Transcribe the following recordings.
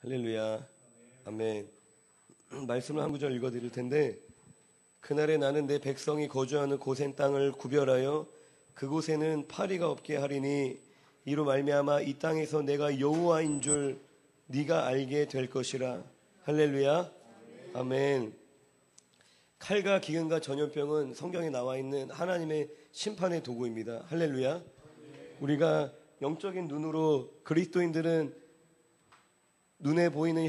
할렐루야. 아멘. 말씀을 한 구절 읽어드릴 텐데, 그날에 나는 내 백성이 거주하는 고센 땅을 구별하여 그곳에는 파리가 없게 하리니 이로 말미암아 이 땅에서 내가 여호와인 줄 네가 알게 될 것이라. 할렐루야. 아멘. 칼과 기근과 전염병은 성경에 나와 있는 하나님의 심판의 도구입니다. 할렐루야. 우리가 영적인 눈으로, 그리스도인들은 눈에 보이는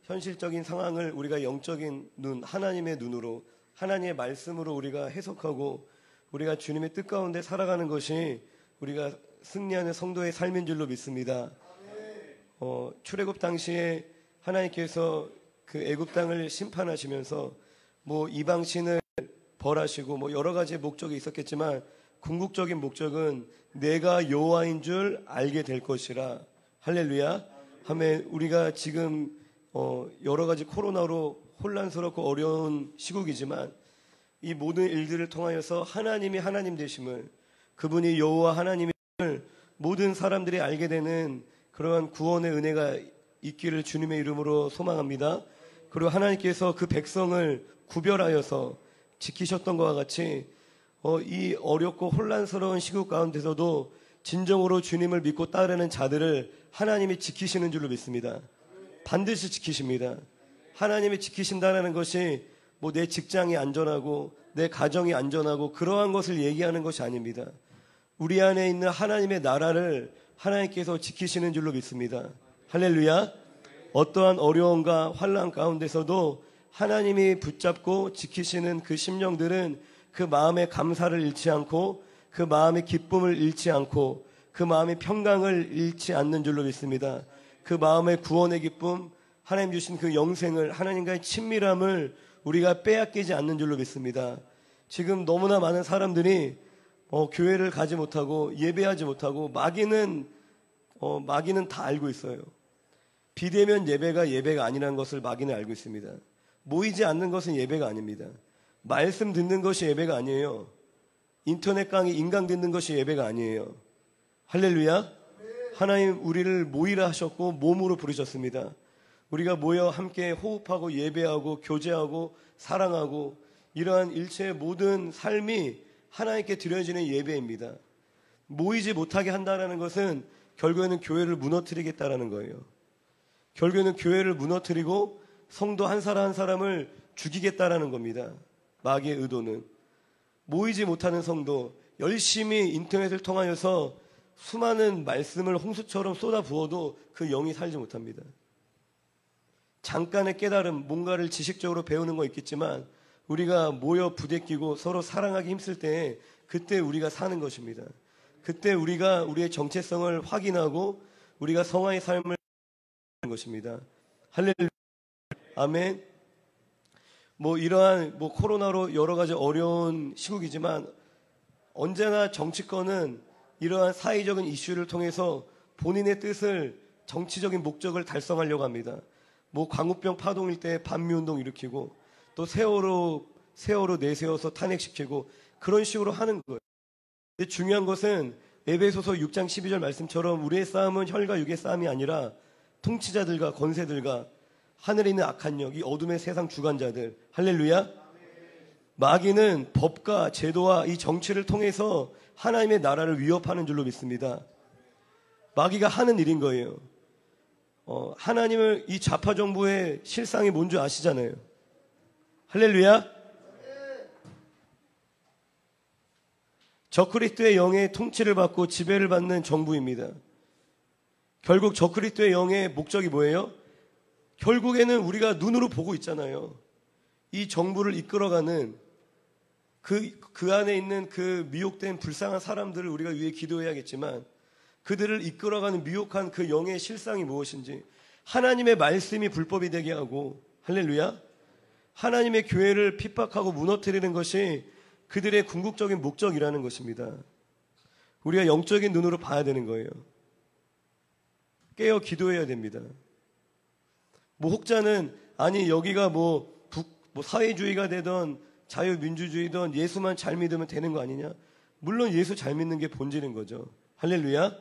현실적인 상황을 우리가 영적인 눈, 하나님의 눈으로, 하나님의 말씀으로 우리가 해석하고 우리가 주님의 뜻 가운데 살아가는 것이 우리가 승리하는 성도의 삶인 줄로 믿습니다. 출애굽 당시에 하나님께서 그 애굽 땅을 심판하시면서 이방 신을 벌하시고 여러 가지 목적이 있었겠지만, 궁극적인 목적은 내가 여호와인 줄 알게 될 것이라. 할렐루야. 아멘. 우리가 지금 여러 가지 코로나로 혼란스럽고 어려운 시국이지만 이 모든 일들을 통하여서 하나님이 하나님 되심을, 그분이 여호와 하나님을 모든 사람들이 알게 되는 그러한 구원의 은혜가 있기를 주님의 이름으로 소망합니다. 그리고 하나님께서 그 백성을 구별하여서 지키셨던 것과 같이 이 어렵고 혼란스러운 시국 가운데서도 진정으로 주님을 믿고 따르는 자들을 하나님이 지키시는 줄로 믿습니다. 반드시 지키십니다. 하나님이 지키신다는 것이 내 직장이 안전하고 내 가정이 안전하고 그러한 것을 얘기하는 것이 아닙니다. 우리 안에 있는 하나님의 나라를 하나님께서 지키시는 줄로 믿습니다. 할렐루야. 어떠한 어려움과 환난 가운데서도 하나님이 붙잡고 지키시는 그 심령들은 그 마음의 감사를 잃지 않고, 그 마음의 기쁨을 잃지 않고, 그 마음의 평강을 잃지 않는 줄로 믿습니다. 그 마음의 구원의 기쁨, 하나님 주신 그 영생을, 하나님과의 친밀함을 우리가 빼앗기지 않는 줄로 믿습니다. 지금 너무나 많은 사람들이 교회를 가지 못하고 예배하지 못하고 마귀는 다 알고 있어요. 비대면 예배가 아니라는 것을 마귀는 알고 있습니다. 모이지 않는 것은 예배가 아닙니다. 말씀 듣는 것이 예배가 아니에요. 인터넷 강의 인강 듣는 것이 예배가 아니에요. 할렐루야. 하나님 우리를 모이라 하셨고 몸으로 부르셨습니다. 우리가 모여 함께 호흡하고 예배하고 교제하고 사랑하고 이러한 일체의 모든 삶이 하나님께 드려지는 예배입니다. 모이지 못하게 한다는 것은 결국에는 교회를 무너뜨리겠다라는 거예요. 결국에는 교회를 무너뜨리고 성도 한 사람 한 사람을 죽이겠다라는 겁니다. 마귀의 의도는 모이지 못하는 성도, 열심히 인터넷을 통하여서 수많은 말씀을 홍수처럼 쏟아부어도 그 영이 살지 못합니다. 잠깐의 깨달음, 뭔가를 지식적으로 배우는 거 있겠지만 우리가 모여 부대끼고 서로 사랑하기 힘쓸 때 그때 우리가 사는 것입니다. 그때 우리가 우리의 정체성을 확인하고 우리가 성화의 삶을 사는 것입니다. 할렐루야. 아멘. 이러한 코로나로 여러 가지 어려운 시국이지만 언제나 정치권은 이러한 사회적인 이슈를 통해서 본인의 뜻을, 정치적인 목적을 달성하려고 합니다. 광우병 파동일 때 반미운동 일으키고 또 세월호 내세워서 탄핵시키고 그런 식으로 하는 거예요. 근데 중요한 것은 에베소서 6장 12절 말씀처럼 우리의 싸움은 혈과 육의 싸움이 아니라 통치자들과 권세들과 하늘에 있는 악한 영, 이 어둠의 세상 주관자들. 할렐루야. 마귀는 법과 제도와 이 정치를 통해서 하나님의 나라를 위협하는 줄로 믿습니다. 마귀가 하는 일인 거예요. 하나님을, 이 좌파 정부의 실상이 뭔지 아시잖아요. 할렐루야. 적그리스도의 영의 통치를 받고 지배를 받는 정부입니다. 결국 적그리스도의 영의 목적이 뭐예요? 결국에는 우리가 눈으로 보고 있잖아요. 이 정부를 이끌어가는 그 안에 있는 그 미혹된 불쌍한 사람들을 우리가 위해 기도해야겠지만, 그들을 이끌어가는 미혹한 그 영의 실상이 무엇인지, 하나님의 말씀이 불법이 되게 하고, 할렐루야, 하나님의 교회를 핍박하고 무너뜨리는 것이 그들의 궁극적인 목적이라는 것입니다. 우리가 영적인 눈으로 봐야 되는 거예요. 깨어 기도해야 됩니다. 혹자는 여기가 사회주의가 되던 자유민주주의든 예수만 잘 믿으면 되는 거 아니냐? 물론 예수 잘 믿는 게 본질인 거죠. 할렐루야.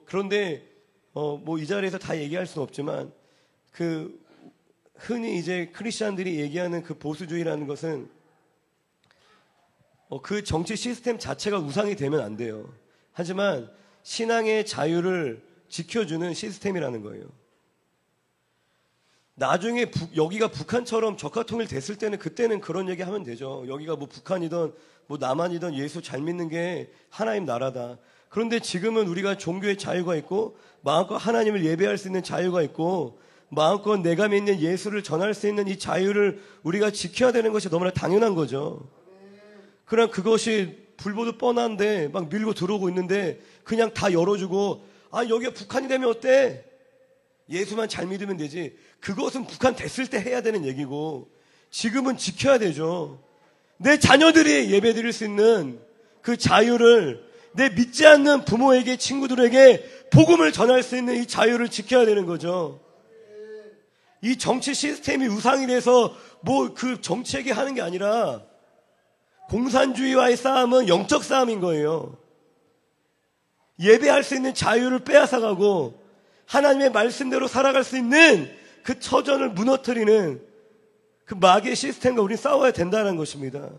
그런데 뭐 이 자리에서 다 얘기할 수는 없지만 그 흔히 이제 크리스천들이 얘기하는 그 보수주의라는 것은 그 정치 시스템 자체가 우상이 되면 안 돼요. 하지만 신앙의 자유를 지켜주는 시스템이라는 거예요. 나중에 여기가 북한처럼 적화통일 됐을 때는 그때는 그런 얘기 하면 되죠. 여기가 뭐 북한이든 뭐 남한이든 예수 잘 믿는 게 하나님 나라다. 그런데 지금은 우리가 종교의 자유가 있고 마음껏 하나님을 예배할 수 있는 자유가 있고 마음껏 내가 믿는 예수를 전할 수 있는 이 자유를 우리가 지켜야 되는 것이 너무나 당연한 거죠. 그냥 그것이 불보듯 뻔한데 막 밀고 들어오고 있는데 그냥 다 열어주고 여기가 북한이 되면 어때? 예수만 잘 믿으면 되지. 그것은 북한 됐을 때 해야 되는 얘기고 지금은 지켜야 되죠. 내 자녀들이 예배 드릴 수 있는 그 자유를 내 믿지 않는 부모에게 친구들에게 복음을 전할 수 있는 이 자유를 지켜야 되는 거죠. 이 정치 시스템이 우상이 돼서 뭐 그 정치에게 하는 게 아니라 공산주의와의 싸움은 영적 싸움인 거예요. 예배할 수 있는 자유를 빼앗아가고 하나님의 말씀대로 살아갈 수 있는 그 처전을 무너뜨리는 그 마귀의 시스템과 우리는 싸워야 된다는 것입니다.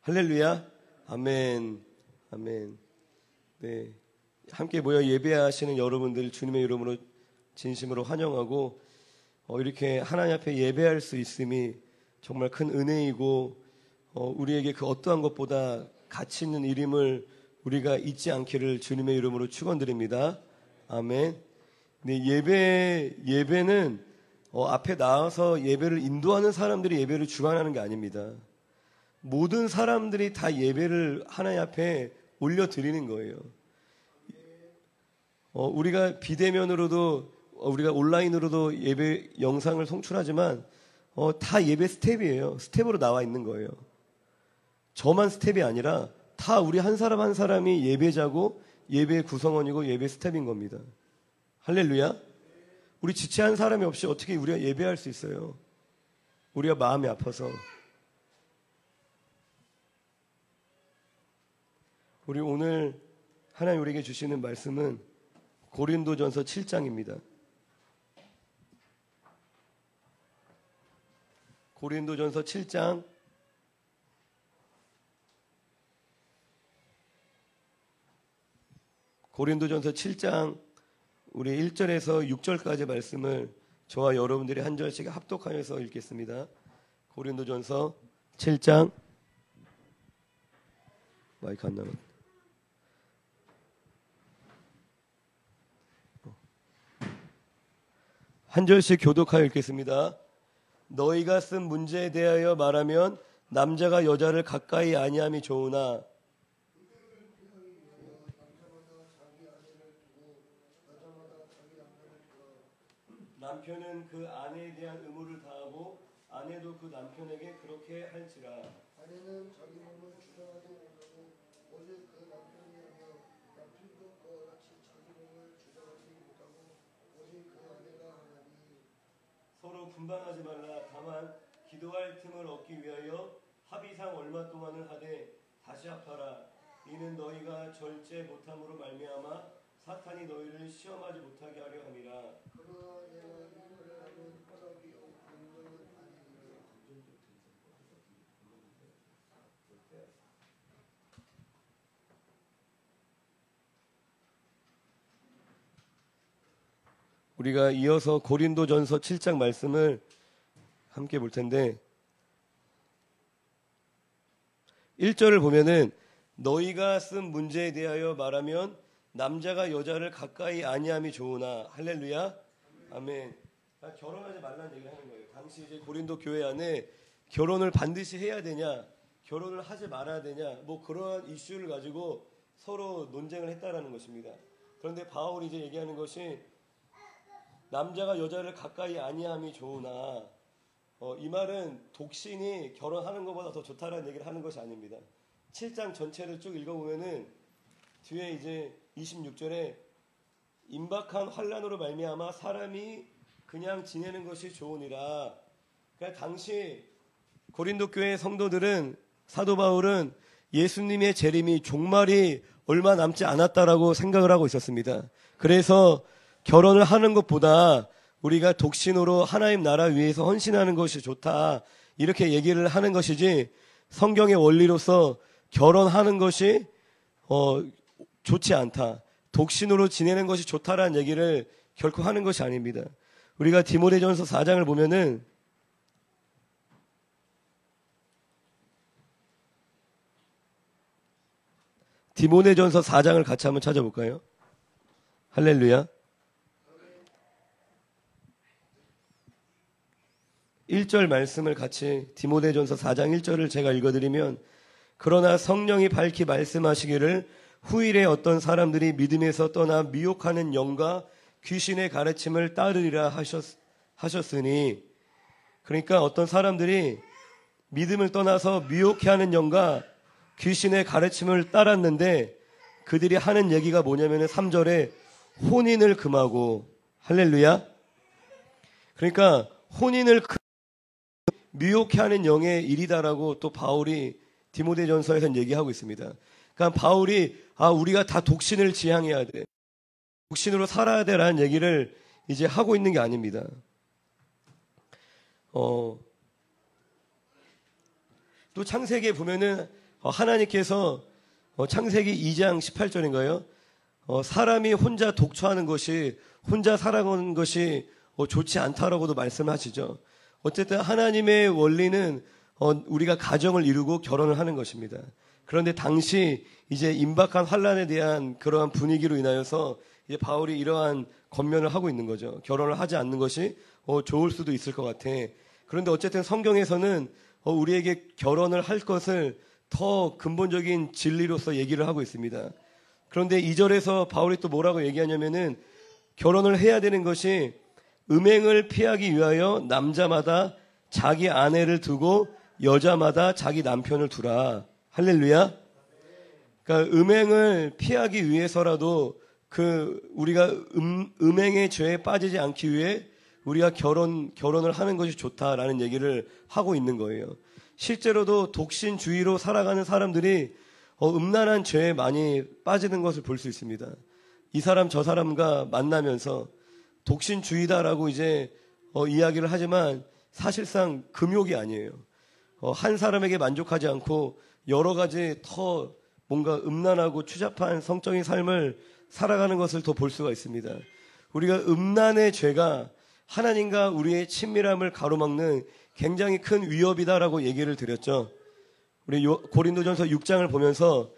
할렐루야. 아멘. 아멘. 네. 함께 모여 예배하시는 여러분들 주님의 이름으로 진심으로 환영하고 이렇게 하나님 앞에 예배할 수 있음이 정말 큰 은혜이고 우리에게 그 어떠한 것보다 가치 있는 일임을 우리가 잊지 않기를 주님의 이름으로 축원드립니다. 아멘. 네, 예배는 앞에 나와서 예배를 인도하는 사람들이 예배를 주관하는 게 아닙니다. 모든 사람들이 다 예배를 하나님 앞에 올려드리는 거예요. 우리가 비대면으로도 우리가 온라인으로도 예배 영상을 송출하지만 다 예배 스텝이에요. 스텝으로 나와 있는 거예요. 저만 스텝이 아니라 다 우리 한 사람 한 사람이 예배자고 예배 구성원이고 예배 스텝인 겁니다. 할렐루야. 우리 지체한 사람이 없이 어떻게 우리가 예배할 수 있어요? 우리가 마음이 아파서. 우리 오늘 하나님 우리에게 주시는 말씀은 고린도전서 7장입니다. 고린도전서 7장 고린도전서 7장 우리 1절에서 6절까지 말씀을 저와 여러분들이 한 절씩 합독하여서 읽겠습니다. 고린도전서 7장 마이크 안 나와. 한 절씩 교독하여 읽겠습니다. 너희가 쓴 문제에 대하여 말하면 남자가 여자를 가까이 아니함이 좋으나 남편은 그 아내에 대한 의무를 다하고 아내도 그 남편에게 그렇게 할지라. 아내는 자기 몸을 주장하지 못하고 오직 그 남편이 하며 남편도 그와 같이 자기 몸을 주장하지 못하고 오직 그 아내가 하나니 서로 분방하지 말라. 다만 기도할 틈을 얻기 위하여 합의상 얼마 동안을 하되 다시 합하라. 이는 너희가 절제 못함으로 말미암아 사탄이 너희를 시험하지 못하게 하려 함이라. 그러나 내가 이 말을 하면 허락이 없는 것은 아니니라. 우리가 이어서 고린도전서 7장 말씀을 함께 볼 텐데 1절을 보면은 너희가 쓴 문제에 대하여 말하면 남자가 여자를 가까이 아니함이 좋으나. 할렐루야. 아멘. 결혼하지 말라는 얘기를 하는 거예요. 당시 이제 고린도 교회 안에 결혼을 반드시 해야 되냐, 결혼을 하지 말아야 되냐, 뭐 그러한 이슈를 가지고 서로 논쟁을 했다라는 것입니다. 그런데 바울이 이제 얘기하는 것이 남자가 여자를 가까이 아니함이 좋으나 이 말은 독신이 결혼하는 것보다 더 좋다라는 얘기를 하는 것이 아닙니다. 7장 전체를 쭉 읽어보면은 뒤에 이제 26절에 임박한 환난으로 말미암아 사람이 그냥 지내는 것이 좋으니라. 그러니까 당시 고린도 교회 성도들은, 사도 바울은 예수님의 재림이 종말이 얼마 남지 않았다라고 생각을 하고 있었습니다. 그래서 결혼을 하는 것보다 우리가 독신으로 하나님 나라 위해서 헌신하는 것이 좋다, 이렇게 얘기를 하는 것이지, 성경의 원리로서 결혼하는 것이 좋지 않다, 독신으로 지내는 것이 좋다라는 얘기를 결코 하는 것이 아닙니다. 우리가 디모데전서 4장을 보면은 디모데전서 4장을 같이 한번 찾아볼까요? 할렐루야. 1절 말씀을 같이, 디모데전서 4장 1절을 제가 읽어드리면, 그러나 성령이 밝히 말씀하시기를 후일에 어떤 사람들이 믿음에서 떠나 미혹하는 영과 귀신의 가르침을 따르리라 하셨으니, 그러니까 어떤 사람들이 믿음을 떠나서 미혹해하는 영과 귀신의 가르침을 따랐는데, 그들이 하는 얘기가 뭐냐면 3절에 혼인을 금하고, 할렐루야. 그러니까 혼인을 미혹해하는 영의 일이다라고 또 바울이 디모데전서에서는 얘기하고 있습니다. 그러니까 바울이 우리가 다 독신을 지향해야 돼, 독신으로 살아야 돼라는 얘기를 이제 하고 있는 게 아닙니다. 또 창세기에 보면은 하나님께서 창세기 2장 18절인가요? 사람이 혼자 독처하는 것이, 혼자 살아가는 것이 좋지 않다라고도 말씀하시죠. 어쨌든 하나님의 원리는 우리가 가정을 이루고 결혼을 하는 것입니다. 그런데 당시 이제 임박한 환란에 대한 그러한 분위기로 인하여서 이제 바울이 이러한 권면을 하고 있는 거죠. 결혼을 하지 않는 것이 좋을 수도 있을 것 같아. 그런데 어쨌든 성경에서는 우리에게 결혼을 할 것을 더 근본적인 진리로서 얘기를 하고 있습니다. 그런데 2절에서 바울이 또 뭐라고 얘기하냐면은, 결혼을 해야 되는 것이 음행을 피하기 위하여 남자마다 자기 아내를 두고 여자마다 자기 남편을 두라. 할렐루야. 그러니까 음행을 피하기 위해서라도 우리가 음행의 죄에 빠지지 않기 위해 우리가 결혼을 하는 것이 좋다라는 얘기를 하고 있는 거예요. 실제로도 독신주의로 살아가는 사람들이 음란한 죄에 많이 빠지는 것을 볼 수 있습니다. 이 사람 저 사람과 만나면서 독신주의다라고 이제 이야기를 하지만 사실상 금욕이 아니에요. 한 사람에게 만족하지 않고 여러 가지 더 뭔가 음란하고 추잡한 성적인 삶을 살아가는 것을 더 볼 수가 있습니다. 우리가 음란의 죄가 하나님과 우리의 친밀함을 가로막는 굉장히 큰 위협이다라고 얘기를 드렸죠. 우리 고린도전서 6장을 보면서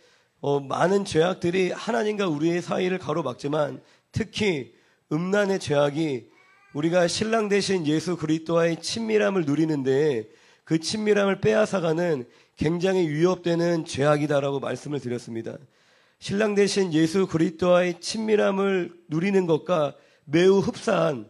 많은 죄악들이 하나님과 우리의 사이를 가로막지만, 특히 음란의 죄악이 우리가 신랑 되신 예수 그리스도와의 친밀함을 누리는데 그 친밀함을 빼앗아가는 굉장히 위협되는 죄악이다라고 말씀을 드렸습니다. 신랑 되신 예수 그리스도와의 친밀함을 누리는 것과 매우 흡사한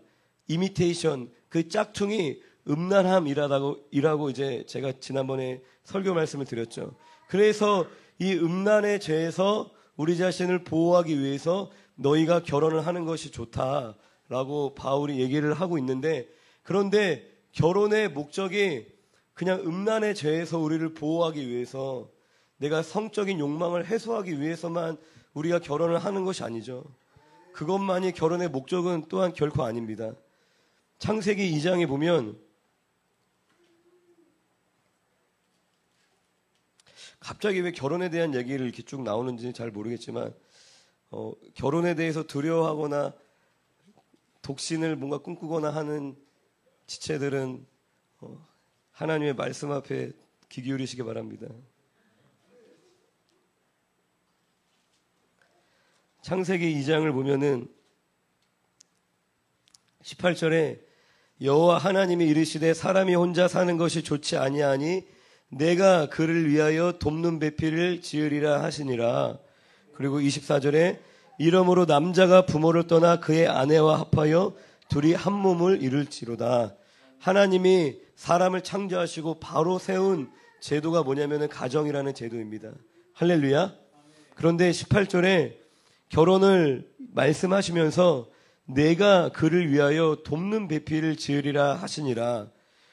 이미테이션, 그 짝퉁이 음란함이라고 이제 제가 지난번에 설교 말씀을 드렸죠. 그래서 이 음란의 죄에서 우리 자신을 보호하기 위해서 너희가 결혼을 하는 것이 좋다라고 바울이 얘기를 하고 있는데, 그런데 결혼의 목적이 그냥 음란의 죄에서 우리를 보호하기 위해서, 내가 성적인 욕망을 해소하기 위해서만 우리가 결혼을 하는 것이 아니죠. 그것만이 결혼의 목적은 또한 결코 아닙니다. 창세기 2장에 보면, 갑자기 왜 결혼에 대한 얘기를 이렇게 쭉 나오는지 잘 모르겠지만, 결혼에 대해서 두려워하거나 독신을 뭔가 꿈꾸거나 하는 지체들은 하나님의 말씀 앞에 귀 기울이시기 바랍니다. 창세기 2장을 보면은 18절에 여호와 하나님이 이르시되 사람이 혼자 사는 것이 좋지 아니하니 내가 그를 위하여 돕는 배필을 지으리라 하시니라. 그리고 24절에 이러므로 남자가 부모를 떠나 그의 아내와 합하여 둘이 한 몸을 이룰지로다. 하나님이 사람을 창조하시고 바로 세운 제도가 뭐냐면은 가정이라는 제도입니다. 할렐루야. 그런데 18절에 결혼을 말씀하시면서 내가 그를 위하여 돕는 배필을 지으리라 하시니라.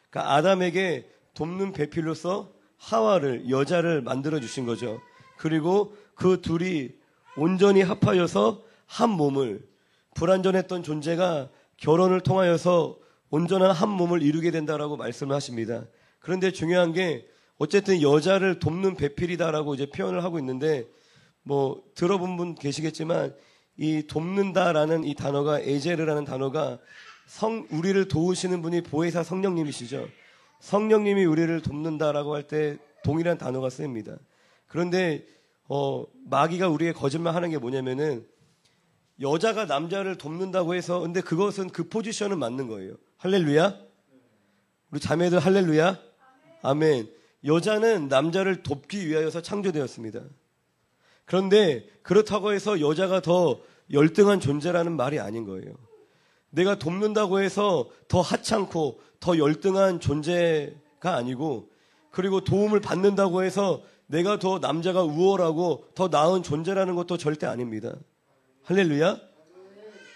그러니까 아담에게 돕는 배필로서 하와를, 여자를 만들어 주신 거죠. 그리고 그 둘이 온전히 합하여서 한 몸을, 불완전했던 존재가 결혼을 통하여서 온전한 한 몸을 이루게 된다라고 말씀을 하십니다. 그런데 중요한 게 어쨌든 여자를 돕는 배필이다라고 이제 표현을 하고 있는데, 뭐 들어본 분 계시겠지만 이 돕는다라는 이 단어가, 에제르라는 단어가 우리를 도우시는 분이 보혜사 성령님이시죠. 성령님이 우리를 돕는다라고 할 때 동일한 단어가 쓰입니다. 그런데 마귀가 우리에게 거짓말하는 게 뭐냐면은, 여자가 남자를 돕는다고 해서, 근데 그것은 그 포지션은 맞는 거예요. 할렐루야. 우리 자매들 할렐루야. 아멘. 여자는 남자를 돕기 위하여서 창조되었습니다. 그런데 그렇다고 해서 여자가 더 열등한 존재라는 말이 아닌 거예요. 내가 돕는다고 해서 더 하찮고 더 열등한 존재가 아니고, 그리고 도움을 받는다고 해서 내가 더 남자가 우월하고 더 나은 존재라는 것도 절대 아닙니다. 할렐루야.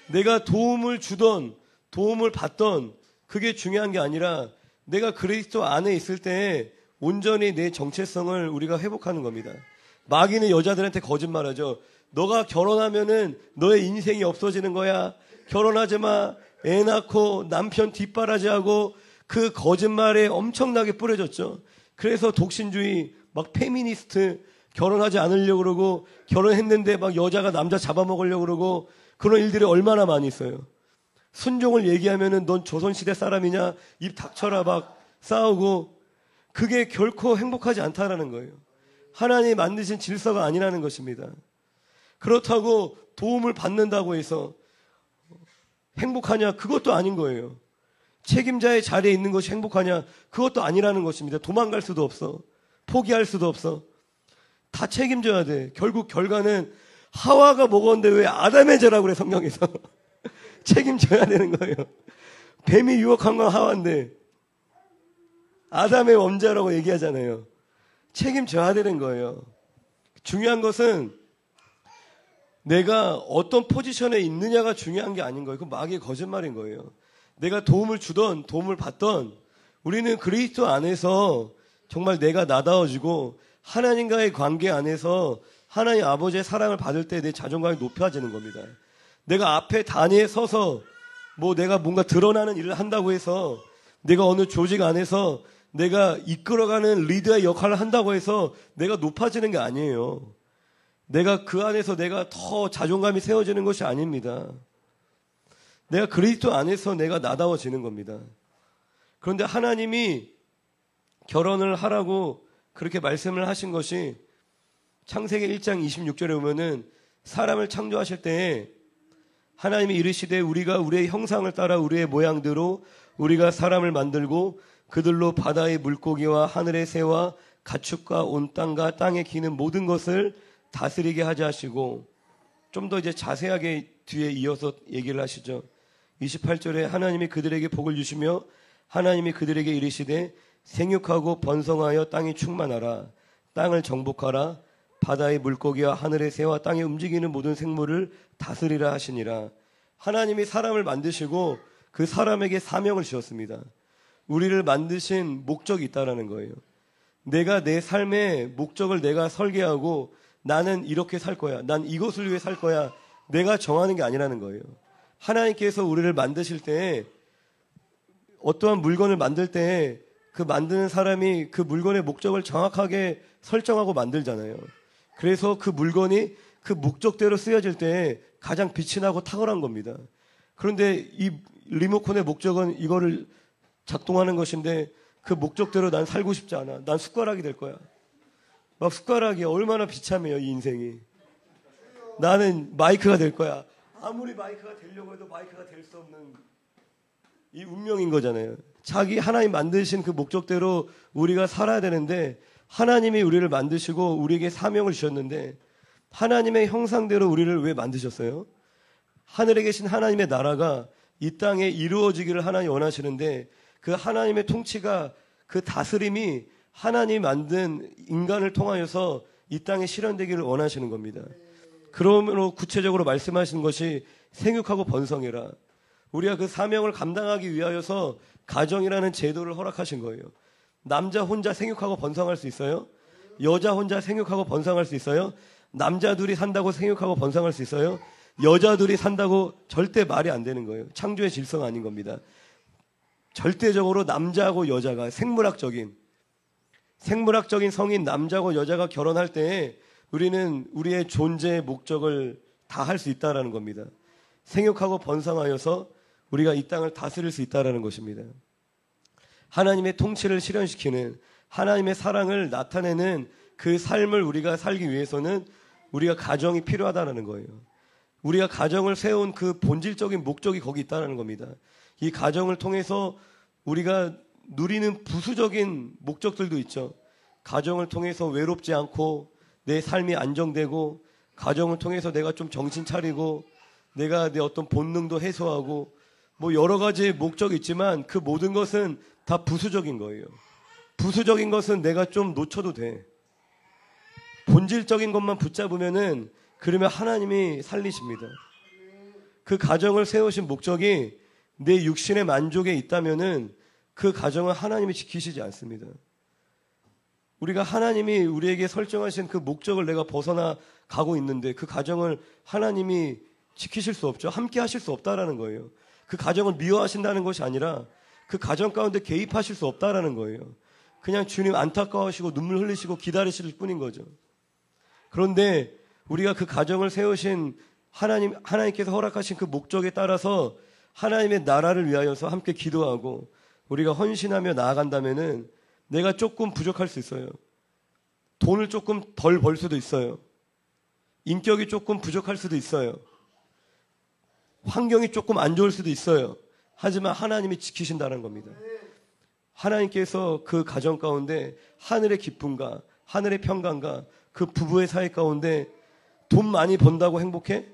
내가 도움을 주던 도움을 받던 그게 중요한 게 아니라, 내가 그리스도 안에 있을 때 온전히 내 정체성을 우리가 회복하는 겁니다. 마귀는 여자들한테 거짓말하죠. 너가 결혼하면은 너의 인생이 없어지는 거야. 결혼하지 마. 애 낳고 남편 뒷바라지하고, 그 거짓말에 엄청나게 뿌려졌죠. 그래서 독신주의, 막 페미니스트, 결혼하지 않으려고 그러고, 결혼했는데 막 여자가 남자 잡아먹으려고 그러고, 그런 일들이 얼마나 많이 있어요. 순종을 얘기하면은 넌 조선시대 사람이냐, 입 닥쳐라 막 싸우고, 그게 결코 행복하지 않다라는 거예요. 하나님이 만드신 질서가 아니라는 것입니다. 그렇다고 도움을 받는다고 해서 행복하냐? 그것도 아닌 거예요. 책임자의 자리에 있는 것이 행복하냐? 그것도 아니라는 것입니다. 도망갈 수도 없어. 포기할 수도 없어. 다 책임져야 돼. 결국 결과는 하와가 먹었는데 왜 아담의 죄라고 그래, 성경에서. 책임져야 되는 거예요. 뱀이 유혹한 건 하와인데 아담의 원죄라고 얘기하잖아요. 책임져야 되는 거예요. 중요한 것은 내가 어떤 포지션에 있느냐가 중요한 게 아닌 거예요. 그건 마귀의 거짓말인 거예요. 내가 도움을 주던 도움을 받던, 우리는 그리스도 안에서 정말 내가 나다워지고 하나님과의 관계 안에서 하나님 아버지의 사랑을 받을 때 내 자존감이 높아지는 겁니다. 내가 앞에 단위에 서서 뭐 내가 뭔가 드러나는 일을 한다고 해서, 내가 어느 조직 안에서 내가 이끌어가는 리더의 역할을 한다고 해서 내가 높아지는 게 아니에요. 내가 그 안에서 내가 더 자존감이 세워지는 것이 아닙니다. 내가 그리스도 안에서 내가 나다워지는 겁니다. 그런데 하나님이 결혼을 하라고 그렇게 말씀을 하신 것이, 창세기 1장 26절에 보면은 사람을 창조하실 때에 하나님이 이르시되 우리가 우리의 형상을 따라 우리의 모양대로 우리가 사람을 만들고 그들로 바다의 물고기와 하늘의 새와 가축과 온 땅과 땅에 기는 모든 것을 다스리게 하자 하시고, 좀 더 이제 자세하게 뒤에 이어서 얘기를 하시죠. 28절에 하나님이 그들에게 복을 주시며 하나님이 그들에게 이르시되 생육하고 번성하여 땅이 충만하라. 땅을 정복하라. 바다의 물고기와 하늘의 새와 땅에 움직이는 모든 생물을 다스리라 하시니라. 하나님이 사람을 만드시고 그 사람에게 사명을 주셨습니다. 우리를 만드신 목적이 있다라는 거예요. 내가 내 삶의 목적을 내가 설계하고, 나는 이렇게 살 거야, 난 이것을 위해 살 거야, 내가 정하는 게 아니라는 거예요. 하나님께서 우리를 만드실 때, 어떠한 물건을 만들 때 그 만드는 사람이 그 물건의 목적을 정확하게 설정하고 만들잖아요. 그래서 그 물건이 그 목적대로 쓰여질 때 가장 빛이 나고 탁월한 겁니다. 그런데 이 리모컨의 목적은 이거를 작동하는 것인데, 그 목적대로 난 살고 싶지 않아. 난 숟가락이 될 거야. 막 숟가락이 얼마나 비참해요, 이 인생이. 나는 마이크가 될 거야. 아무리 마이크가 되려고 해도 마이크가 될 수 없는 이 운명인 거잖아요. 자기 하나님 만드신 그 목적대로 우리가 살아야 되는데, 하나님이 우리를 만드시고 우리에게 사명을 주셨는데, 하나님의 형상대로 우리를 왜 만드셨어요? 하늘에 계신 하나님의 나라가 이 땅에 이루어지기를 하나님 원하시는데, 그 하나님의 통치가, 그 다스림이 하나님이 만든 인간을 통하여서 이 땅에 실현되기를 원하시는 겁니다. 그러므로 구체적으로 말씀하시는 것이 생육하고 번성해라. 우리가 그 사명을 감당하기 위하여서 가정이라는 제도를 허락하신 거예요. 남자 혼자 생육하고 번성할 수 있어요? 여자 혼자 생육하고 번성할 수 있어요? 남자 둘이 산다고 생육하고 번성할 수 있어요? 여자 둘이 산다고 절대 말이 안 되는 거예요. 창조의 질서가 아닌 겁니다. 절대적으로 남자하고 여자가 생물학적인 성인 남자고 여자가 결혼할 때 우리는 우리의 존재의 목적을 다 할 수 있다라는 겁니다. 생육하고 번성하여서 우리가 이 땅을 다스릴 수 있다라는 것입니다. 하나님의 통치를 실현시키는 하나님의 사랑을 나타내는 그 삶을 우리가 살기 위해서는 우리가 가정이 필요하다는 거예요. 우리가 가정을 세운 그 본질적인 목적이 거기 있다는 겁니다. 이 가정을 통해서 우리가 누리는 부수적인 목적들도 있죠. 가정을 통해서 외롭지 않고 내 삶이 안정되고, 가정을 통해서 내가 좀 정신 차리고, 내가 내 어떤 본능도 해소하고, 뭐 여러 가지 목적이 있지만 그 모든 것은 다 부수적인 거예요. 부수적인 것은 내가 좀 놓쳐도 돼. 본질적인 것만 붙잡으면은 그러면 하나님이 살리십니다. 그 가정을 세우신 목적이 내 육신의 만족에 있다면은 그 가정은 하나님이 지키시지 않습니다. 우리가 하나님이 우리에게 설정하신 그 목적을 내가 벗어나 가고 있는데 그 가정을 하나님이 지키실 수 없죠. 함께 하실 수 없다라는 거예요. 그 가정을 미워하신다는 것이 아니라 그 가정 가운데 개입하실 수 없다라는 거예요. 그냥 주님 안타까워하시고 눈물 흘리시고 기다리실 뿐인 거죠. 그런데 우리가 그 가정을 세우신 하나님께서 허락하신 그 목적에 따라서 하나님의 나라를 위하여서 함께 기도하고 우리가 헌신하며 나아간다면은 내가 조금 부족할 수 있어요. 돈을 조금 덜 벌 수도 있어요. 인격이 조금 부족할 수도 있어요. 환경이 조금 안 좋을 수도 있어요. 하지만 하나님이 지키신다는 겁니다. 하나님께서 그 가정 가운데 하늘의 기쁨과 하늘의 평강과 그 부부의 사이 가운데 돈 많이 번다고 행복해?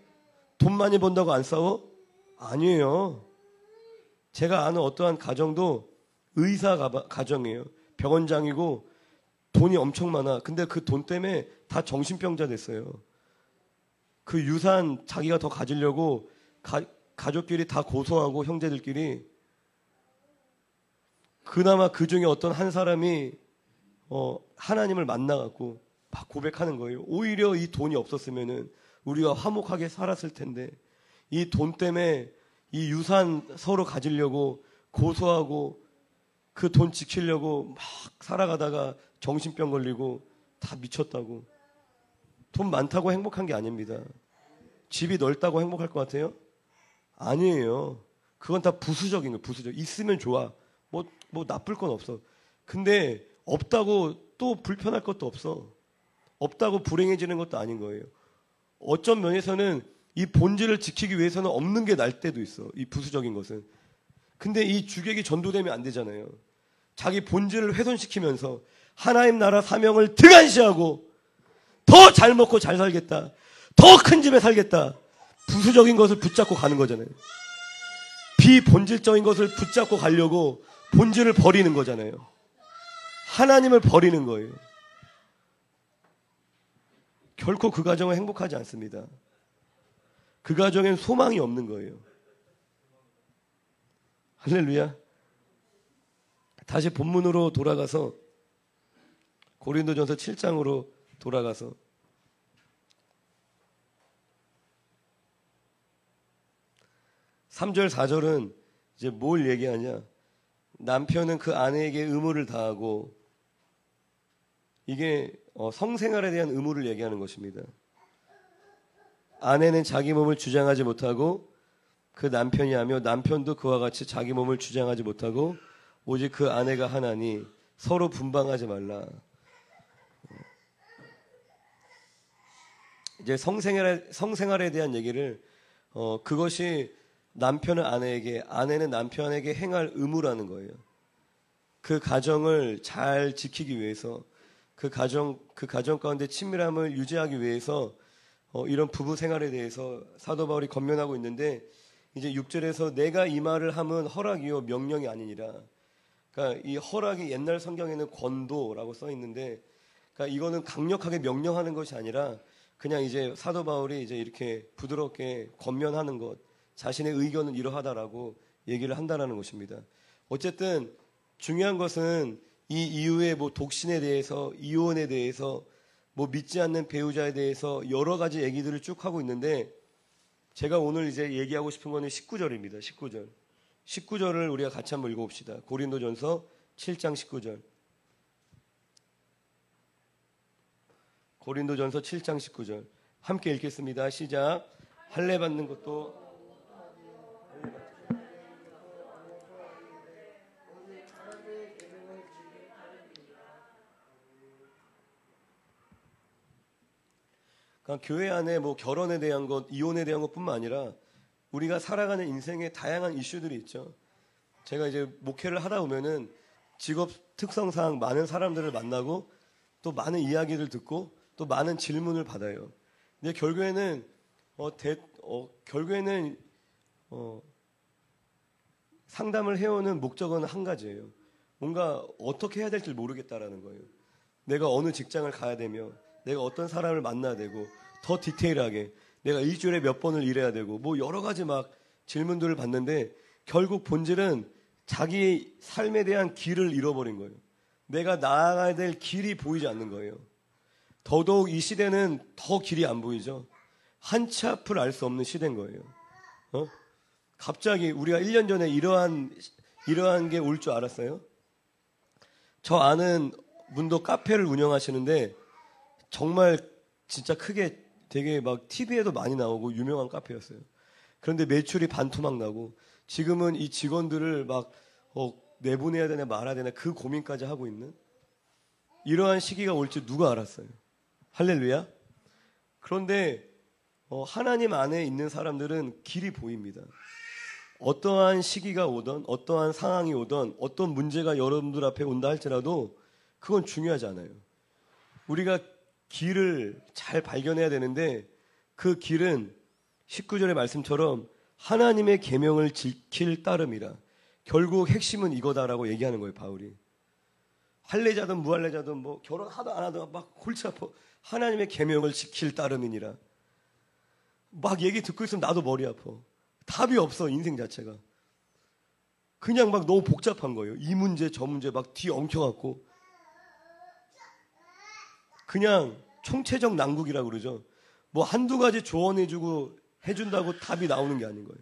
돈 많이 번다고 안 싸워? 아니에요. 제가 아는 어떠한 가정도 의사 가정이에요. 병원장이고 돈이 엄청 많아. 근데 그 돈 때문에 다 정신병자 됐어요. 그 유산 자기가 더 가지려고 가족끼리 다 고소하고 형제들끼리. 그나마 그 중에 어떤 한 사람이 하나님을 만나갖고 막 고백하는 거예요. 오히려 이 돈이 없었으면은 우리가 화목하게 살았을 텐데 이 돈 때문에 이 유산 서로 가지려고 고소하고 그 돈 지키려고 막 살아가다가 정신병 걸리고 다 미쳤다고. 돈 많다고 행복한 게 아닙니다. 집이 넓다고 행복할 것 같아요? 아니에요. 그건 다 부수적인 거예요. 부수적. 있으면 좋아. 뭐 나쁠 건 없어. 근데 없다고 또 불편할 것도 없어. 없다고 불행해지는 것도 아닌 거예요. 어떤 면에서는 이 본질을 지키기 위해서는 없는 게 날 때도 있어. 이 부수적인 것은. 근데 이 주객이 전도되면 안 되잖아요. 자기 본질을 훼손시키면서 하나님 나라 사명을 등한시하고 더 잘 먹고 잘 살겠다. 더 큰 집에 살겠다. 부수적인 것을 붙잡고 가는 거잖아요. 비본질적인 것을 붙잡고 가려고 본질을 버리는 거잖아요. 하나님을 버리는 거예요. 결코 그 가정은 행복하지 않습니다. 그 가정엔 소망이 없는 거예요. 할렐루야. 다시 본문으로 돌아가서 고린도전서 7장으로 돌아가서 (3절) (4절은) 이제 뭘 얘기하냐? 남편은 그 아내에게 의무를 다하고, 이게 성생활에 대한 의무를 얘기하는 것입니다. 아내는 자기 몸을 주장하지 못하고 그 남편이 하며, 남편도 그와 같이 자기 몸을 주장하지 못하고 오직 그 아내가 하나니 서로 분방하지 말라. 이제 성생활에 대한 얘기를 그것이 남편은 아내에게, 아내는 남편에게 행할 의무라는 거예요. 그 가정을 잘 지키기 위해서, 그 가정 가운데 친밀함을 유지하기 위해서 이런 부부 생활에 대해서 사도 바울이 권면하고 있는데, 이제 6절에서 내가 이 말을 함은 허락이요 명령이 아니니라. 그러니까 이 허락이 옛날 성경에는 권도라고 써 있는데, 그러니까 이거는 강력하게 명령하는 것이 아니라 그냥 이제 사도 바울이 이제 이렇게 부드럽게 권면하는 것, 자신의 의견은 이러하다라고 얘기를 한다라는 것입니다. 어쨌든 중요한 것은 이 이후에 뭐 독신에 대해서, 이혼에 대해서, 뭐 믿지 않는 배우자에 대해서 여러 가지 얘기들을 쭉 하고 있는데, 제가 오늘 이제 얘기하고 싶은 거는 19절입니다. 19절. 19절을 우리가 같이 한번 읽어봅시다. 고린도전서 7장 19절. 고린도전서 7장 19절. 함께 읽겠습니다. 시작. 할례 받는 것도 그러니까 교회 안에 뭐 결혼에 대한 것, 이혼에 대한 것뿐만 아니라 우리가 살아가는 인생에 다양한 이슈들이 있죠. 제가 이제 목회를 하다 보면은 직업 특성상 많은 사람들을 만나고 또 많은 이야기를 듣고 또 많은 질문을 받아요. 근데 결국에는 상담을 해오는 목적은 한 가지예요. 뭔가 어떻게 해야 될지 모르겠다라는 거예요. 내가 어느 직장을 가야 되며, 내가 어떤 사람을 만나야 되고, 더 디테일하게 내가 일주일에 몇 번을 일해야 되고, 뭐 여러 가지 막 질문들을 받는데 결국 본질은 자기 삶에 대한 길을 잃어버린 거예요. 내가 나아가야 될 길이 보이지 않는 거예요. 더더욱 이 시대는 더 길이 안 보이죠. 한 치 앞을 알 수 없는 시대인 거예요. 갑자기 우리가 1년 전에 이러한 게 올 줄 알았어요? 저 아는 분도 카페를 운영하시는데 정말 진짜 크게 되게 막 TV에도 많이 나오고 유명한 카페였어요. 그런데 매출이 반토막 나고 지금은 이 직원들을 막 내보내야 되나 말아야 되나 그 고민까지 하고 있는 이러한 시기가 올 줄 누가 알았어요? 할렐루야. 그런데 하나님 안에 있는 사람들은 길이 보입니다. 어떠한 시기가 오든 어떠한 상황이 오든 어떤 문제가 여러분들 앞에 온다 할지라도 그건 중요하지 않아요. 우리가 길을 잘 발견해야 되는데 그 길은 19절의 말씀처럼 하나님의 계명을 지킬 따름이라. 결국 핵심은 이거다라고 얘기하는 거예요, 바울이. 할례자든 무할례자든 뭐 결혼하든 안 하든 막 골치 아파. 하나님의 계명을 지킬 따름이니라. 막 얘기 듣고 있으면 나도 머리 아파. 답이 없어, 인생 자체가. 그냥 막 너무 복잡한 거예요. 이 문제 저 문제 막 뒤 엉켜갖고 그냥 총체적 난국이라고 그러죠. 뭐 한두 가지 조언해주고 해준다고 답이 나오는 게 아닌 거예요.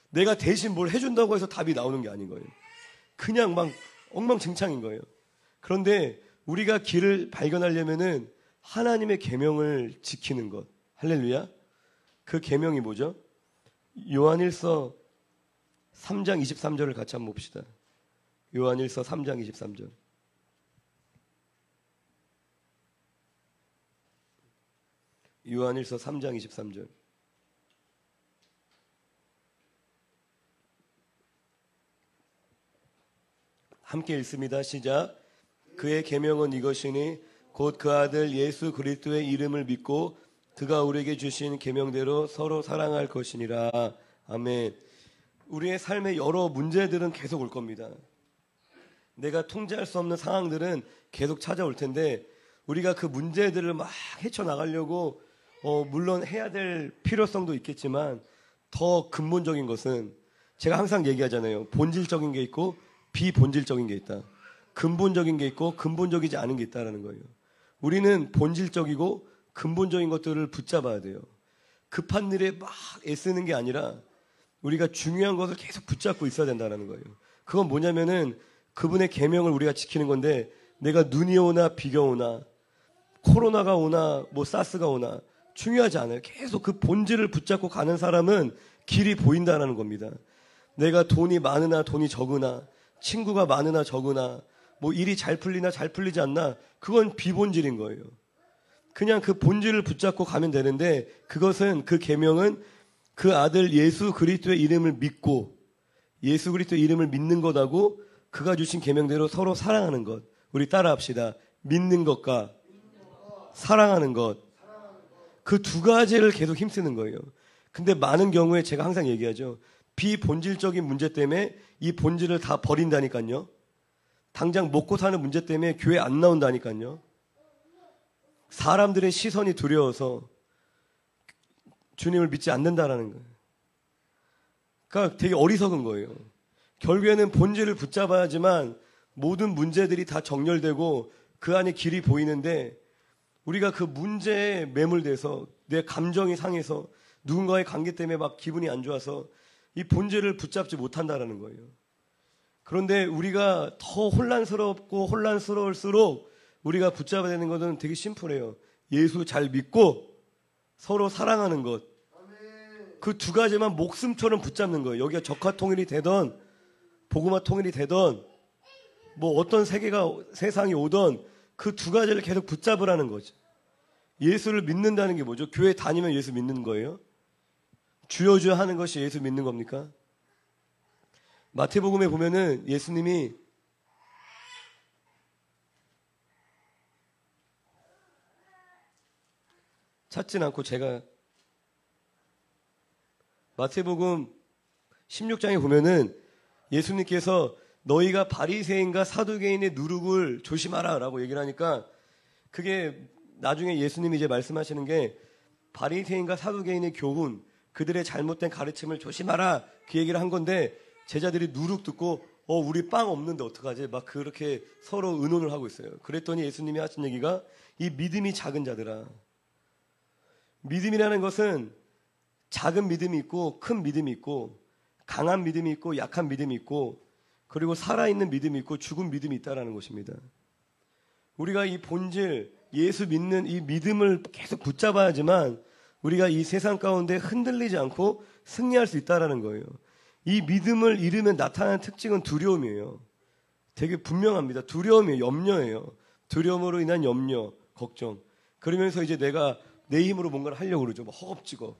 내가 대신 뭘 해준다고 해서 답이 나오는 게 아닌 거예요. 그냥 막 엉망진창인 거예요. 그런데 우리가 길을 발견하려면은 하나님의 계명을 지키는 것. 할렐루야. 그 계명이 뭐죠? 요한일서 3장 23절을 같이 한번 봅시다. 요한일서 3장 23절. 요한일서 3장 23절. 함께 읽습니다. 시작. 그의 계명은 이것이니 곧 그 아들 예수 그리스도의 이름을 믿고 그가 우리에게 주신 계명대로 서로 사랑할 것이니라. 아멘. 우리의 삶의 여러 문제들은 계속 올 겁니다. 내가 통제할 수 없는 상황들은 계속 찾아올 텐데 우리가 그 문제들을 막 헤쳐나가려고 물론 해야 될 필요성도 있겠지만 더 근본적인 것은 제가 항상 얘기하잖아요. 본질적인 게 있고 비본질적인 게 있다. 근본적인 게 있고 근본적이지 않은 게 있다는 거예요. 우리는 본질적이고 근본적인 것들을 붙잡아야 돼요. 급한 일에 막 애쓰는 게 아니라 우리가 중요한 것을 계속 붙잡고 있어야 된다는 거예요. 그건 뭐냐면은 그분의 계명을 우리가 지키는 건데 내가 눈이 오나 비가 오나 코로나가 오나 뭐 사스가 오나 중요하지 않아요. 계속 그 본질을 붙잡고 가는 사람은 길이 보인다는 겁니다. 내가 돈이 많으나 돈이 적으나 친구가 많으나 적으나 뭐 일이 잘 풀리나 잘 풀리지 않나 그건 비본질인 거예요. 그냥 그 본질을 붙잡고 가면 되는데 그것은 그 계명은 그 아들 예수 그리스도의 이름을 믿고 예수 그리스도의 이름을 믿는 것하고 그가 주신 계명대로 서로 사랑하는 것. 우리 따라합시다. 믿는 것과 사랑하는 것. 그 두 가지를 계속 힘쓰는 거예요. 근데 많은 경우에 제가 항상 얘기하죠. 비본질적인 문제 때문에 이 본질을 다 버린다니까요. 당장 먹고 사는 문제 때문에 교회 안 나온다니까요. 사람들의 시선이 두려워서 주님을 믿지 않는다라는 거예요. 그러니까 되게 어리석은 거예요. 결국에는 본질을 붙잡아야지만 모든 문제들이 다 정렬되고 그 안에 길이 보이는데, 우리가 그 문제에 매몰돼서 내 감정이 상해서 누군가의 관계 때문에 막 기분이 안 좋아서 이 본질을 붙잡지 못한다라는 거예요. 그런데 우리가 더 혼란스럽고 혼란스러울수록 우리가 붙잡아야 되는 것은 되게 심플해요. 예수 잘 믿고 서로 사랑하는 것. 그 두 가지만 목숨처럼 붙잡는 거예요. 여기가 적화 통일이 되던 복음화 통일이 되던 뭐 어떤 세상이 오던 그 두 가지를 계속 붙잡으라는 거죠. 예수를 믿는다는 게 뭐죠? 교회 다니면 예수 믿는 거예요? 주여 주여 하는 것이 예수 믿는 겁니까? 마태복음에 보면은 예수님이 찾진 않고 제가 마태복음 16장에 보면은 예수님께서 너희가 바리새인과 사두개인의 누룩을 조심하라 라고 얘기를 하니까, 그게 나중에 예수님이 이제 말씀하시는 게 바리새인과 사두개인의 교훈, 그들의 잘못된 가르침을 조심하라, 그 얘기를 한 건데, 제자들이 누룩 듣고 우리 빵 없는데 어떡하지? 막 그렇게 서로 의논을 하고 있어요. 그랬더니 예수님이 하신 얘기가, 이 믿음이 작은 자들아. 믿음이라는 것은 작은 믿음이 있고 큰 믿음이 있고 강한 믿음이 있고 약한 믿음이 있고, 그리고 살아있는 믿음이 있고 죽은 믿음이 있다는 것입니다. 우리가 이 본질, 예수 믿는 이 믿음을 계속 붙잡아야지만 우리가 이 세상 가운데 흔들리지 않고 승리할 수 있다는 거예요. 이 믿음을 잃으면 나타나는 특징은 두려움이에요. 되게 분명합니다. 두려움이에요. 염려예요. 두려움으로 인한 염려, 걱정. 그러면서 이제 내가 내 힘으로 뭔가를 하려고 그러죠. 막 허겁지겁.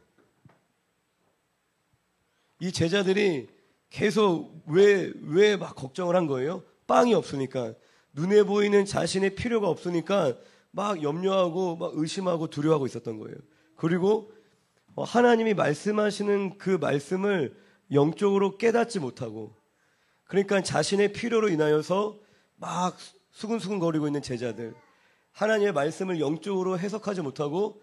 이 제자들이 계속 왜 막 걱정을 한 거예요? 빵이 없으니까. 눈에 보이는 자신의 필요가 없으니까 막 염려하고 막 의심하고 두려워하고 있었던 거예요. 그리고 하나님이 말씀하시는 그 말씀을 영적으로 깨닫지 못하고, 그러니까 자신의 필요로 인하여서 막 수근수근거리고 있는 제자들, 하나님의 말씀을 영적으로 해석하지 못하고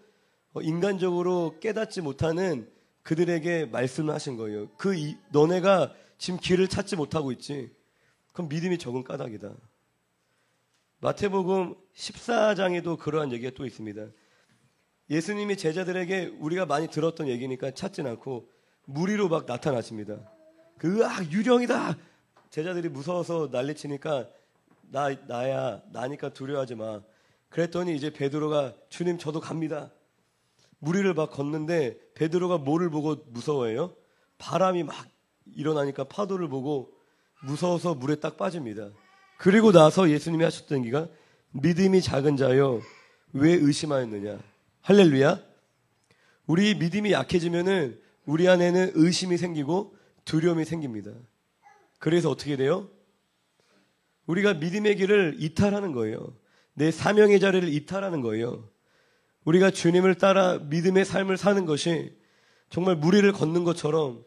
인간적으로 깨닫지 못하는 그들에게 말씀을 하신 거예요. 너네가 지금 길을 찾지 못하고 있지? 그럼 믿음이 적은 까닭이다. 마태복음 14장에도 그러한 얘기가 또 있습니다. 예수님이 제자들에게 우리가 많이 들었던 얘기니까 찾진 않고 무리로 막 나타나십니다. 유령이다! 제자들이 무서워서 난리치니까 나니까 두려워하지 마. 그랬더니 이제 베드로가 주님 저도 갑니다. 무리를 막 걷는데 베드로가 뭐를 보고 무서워해요? 바람이 막 일어나니까 파도를 보고 무서워서 물에 딱 빠집니다. 그리고 나서 예수님이 하셨던 얘기가 믿음이 작은 자여 왜 의심하였느냐. 할렐루야. 우리 믿음이 약해지면은 우리 안에는 의심이 생기고 두려움이 생깁니다. 그래서 어떻게 돼요? 우리가 믿음의 길을 이탈하는 거예요. 내 사명의 자리를 이탈하는 거예요. 우리가 주님을 따라 믿음의 삶을 사는 것이 정말 무리를 걷는 것처럼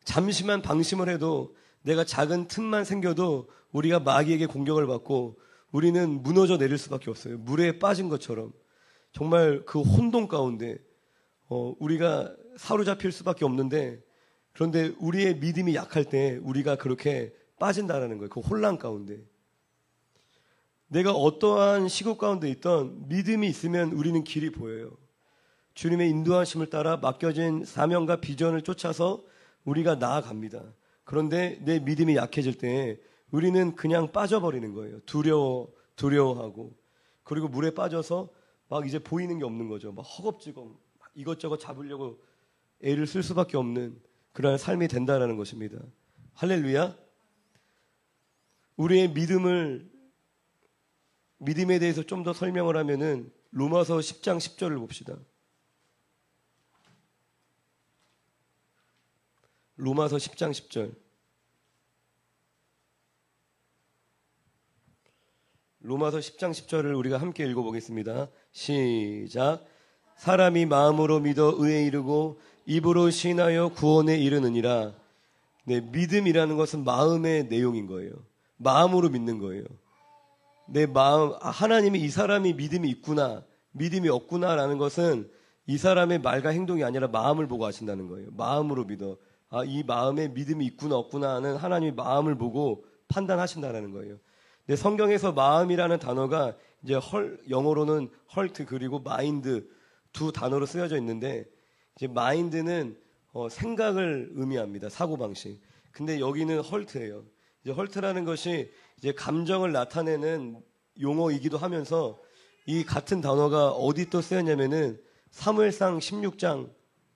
잠시만 방심을 해도 내가 작은 틈만 생겨도 우리가 마귀에게 공격을 받고 우리는 무너져 내릴 수밖에 없어요. 물에 빠진 것처럼 정말 그 혼돈 가운데 우리가 사로잡힐 수밖에 없는데, 그런데 우리의 믿음이 약할 때 우리가 그렇게 빠진다라는 거예요. 그 혼란 가운데. 내가 어떠한 시국 가운데 있던 믿음이 있으면 우리는 길이 보여요. 주님의 인도하심을 따라 맡겨진 사명과 비전을 쫓아서 우리가 나아갑니다. 그런데 내 믿음이 약해질 때 우리는 그냥 빠져버리는 거예요. 두려워하고. 그리고 물에 빠져서 막 이제 보이는 게 없는 거죠. 막 허겁지겁 이것저것 잡으려고 애를 쓸 수밖에 없는 그런 삶이 된다라는 것입니다. 할렐루야. 우리의 믿음에 대해서 좀 더 설명을 하면은 로마서 10장 10절을 봅시다. 로마서 10장 10절. 로마서 10장 10절을 우리가 함께 읽어보겠습니다. 시작. 사람이 마음으로 믿어 의에 이르고 입으로 시인하여 구원에 이르느니라. 네, 믿음이라는 것은 마음의 내용인 거예요. 마음으로 믿는 거예요. 내 마음, 하나님이 이 사람이 믿음이 있구나, 믿음이 없구나라는 것은 이 사람의 말과 행동이 아니라 마음을 보고 하신다는 거예요. 마음으로 믿어. 아, 이 마음에 믿음이 있구나 없구나 하는 하나님이 마음을 보고 판단하신다는 거예요. 근데 성경에서 마음이라는 단어가 이제 영어로는 헐트 그리고 마인드 두 단어로 쓰여져 있는데, 이제 마인드는 생각을 의미합니다. 사고방식. 근데 여기는 헐트예요. 이제 헐트라는 것이 이제 감정을 나타내는 용어이기도 하면서, 이 같은 단어가 어디 또 쓰였냐면은 사무엘상 16장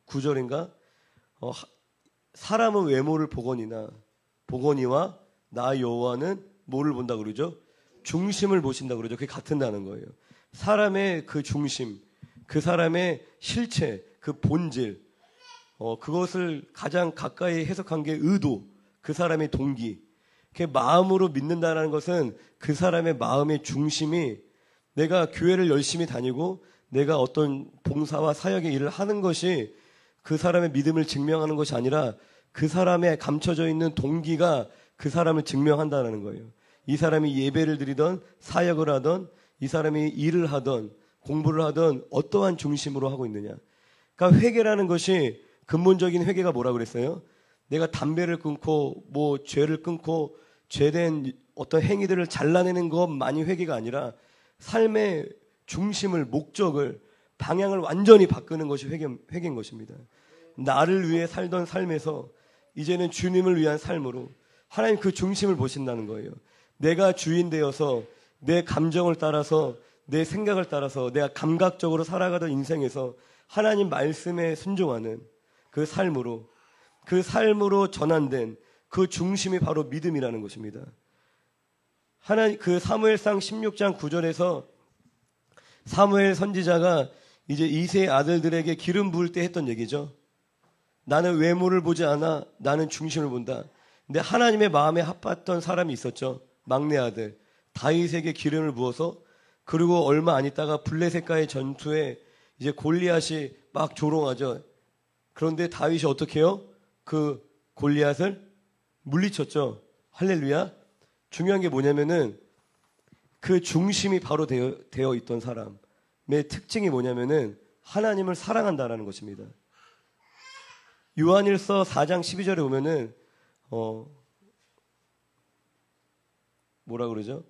9절인가? 사람은 외모를 보거니와 나 여호와는 뭐를 본다 그러죠? 중심을 보신다 그러죠. 그게 같은다는 거예요. 사람의 그 중심, 그 사람의 실체, 그 본질, 그것을 가장 가까이 해석한 게 의도, 그 사람의 동기. 그 마음으로 믿는다는 것은 그 사람의 마음의 중심이, 내가 교회를 열심히 다니고 내가 어떤 봉사와 사역의 일을 하는 것이 그 사람의 믿음을 증명하는 것이 아니라 그 사람의 감춰져 있는 동기가 그 사람을 증명한다는 거예요. 이 사람이 예배를 드리던 사역을 하던 이 사람이 일을 하던 공부를 하던 어떠한 중심으로 하고 있느냐. 그러니까 회개라는 것이, 근본적인 회개가 뭐라 그랬어요? 내가 담배를 끊고 뭐 죄를 끊고 죄된 어떤 행위들을 잘라내는 것만이 회개가 아니라 삶의 중심을, 목적을, 방향을 완전히 바꾸는 것이 회개인 것입니다. 나를 위해 살던 삶에서 이제는 주님을 위한 삶으로 하나님 그 중심을 보신다는 거예요. 내가 주인 되어서 내 감정을 따라서 내 생각을 따라서 내가 감각적으로 살아가던 인생에서 하나님 말씀에 순종하는 그 삶으로 전환된 그 중심이 바로 믿음이라는 것입니다. 그 사무엘상 16장 9절에서 사무엘 선지자가 이제 이새의 아들들에게 기름 부을 때 했던 얘기죠. 나는 외모를 보지 않아, 나는 중심을 본다. 근데 하나님의 마음에 합했던 사람이 있었죠. 막내 아들 다윗에게 기름을 부어서, 그리고 얼마 안 있다가 블레셋과의 전투에 이제 골리앗이 막 조롱하죠. 그런데 다윗이 어떻게 해요? 그 골리앗을 물리쳤죠. 할렐루야. 중요한 게 뭐냐면은 그 중심이 바로 되어 있던 사람의 특징이 뭐냐면은 하나님을 사랑한다라는 것입니다. 요한일서 4장 12절에 보면은 뭐라 그러죠?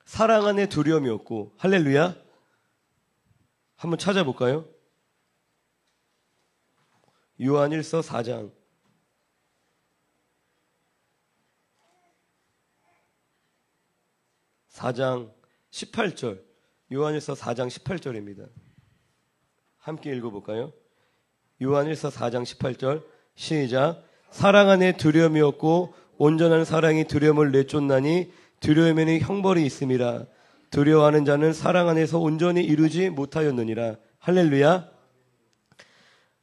사랑 안에 두려움이 없고, 할렐루야. 한번 찾아볼까요? 요한일서 4장 18절. 요한일서 4장 18절입니다. 함께 읽어볼까요? 요한일서 4장 18절 시작. 사랑 안에 두려움이 없고 온전한 사랑이 두려움을 내쫓나니 두려움에는 형벌이 있음이라. 두려워하는 자는 사랑 안에서 온전히 이루지 못하였느니라. 할렐루야.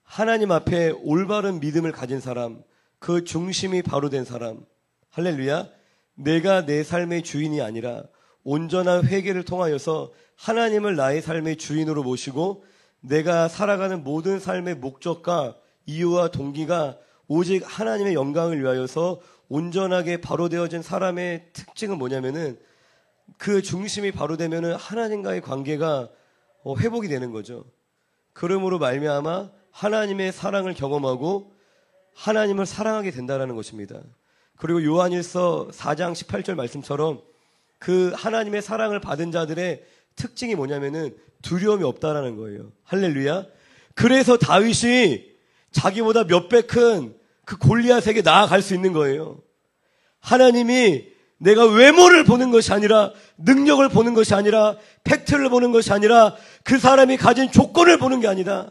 하나님 앞에 올바른 믿음을 가진 사람, 그 중심이 바로 된 사람, 할렐루야. 내가 내 삶의 주인이 아니라 온전한 회개를 통하여서 하나님을 나의 삶의 주인으로 모시고 내가 살아가는 모든 삶의 목적과 이유와 동기가 오직 하나님의 영광을 위하여서 온전하게 바로 되어진 사람의 특징은 뭐냐면은, 그 중심이 바로 되면은 하나님과의 관계가 회복이 되는 거죠. 그러므로 말미암아 하나님의 사랑을 경험하고 하나님을 사랑하게 된다는 것입니다. 그리고 요한일서 4장 18절 말씀처럼 그 하나님의 사랑을 받은 자들의 특징이 뭐냐면은 두려움이 없다라는 거예요. 할렐루야. 그래서 다윗이 자기보다 몇 배 큰 그 골리앗에게 나아갈 수 있는 거예요. 하나님이 내가 외모를 보는 것이 아니라, 능력을 보는 것이 아니라, 팩트를 보는 것이 아니라, 그 사람이 가진 조건을 보는 게 아니다.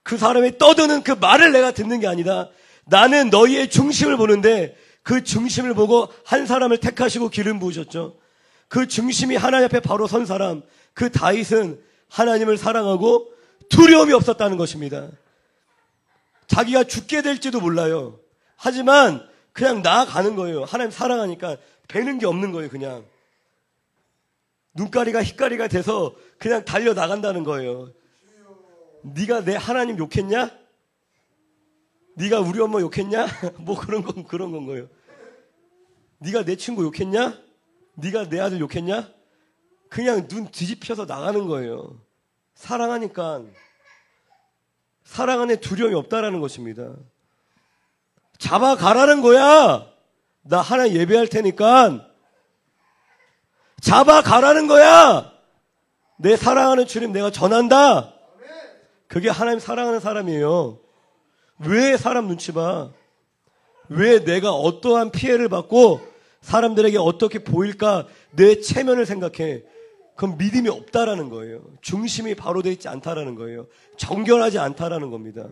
그 사람이 떠드는 그 말을 내가 듣는 게 아니다. 나는 너희의 중심을 보는데 그 중심을 보고 한 사람을 택하시고 기름 부으셨죠. 그 중심이 하나님 앞에 바로 선 사람, 그 다윗은 하나님을 사랑하고 두려움이 없었다는 것입니다. 자기가 죽게 될지도 몰라요. 하지만 그냥 나아가는 거예요. 하나님 사랑하니까 배는 게 없는 거예요. 그냥 눈가리가 흰가리가 돼서 그냥 달려나간다는 거예요. 네가 내 하나님 욕했냐? 네가 우리 엄마 욕했냐? 뭐 그런 건 거예요. 네가 내 친구 욕했냐? 네가 내 아들 욕했냐? 그냥 눈 뒤집혀서 나가는 거예요. 사랑하니까. 사랑 안에 두려움이 없다라는 것입니다. 잡아가라는 거야. 나 하나님 예배할 테니까 잡아가라는 거야. 내 사랑하는 주님 내가 전한다. 그게 하나님 사랑하는 사람이에요. 왜 사람 눈치 봐? 왜 내가 어떠한 피해를 받고 사람들에게 어떻게 보일까 내 체면을 생각해. 그럼 믿음이 없다라는 거예요. 중심이 바로 되어 있지 않다라는 거예요. 정결하지 않다라는 겁니다.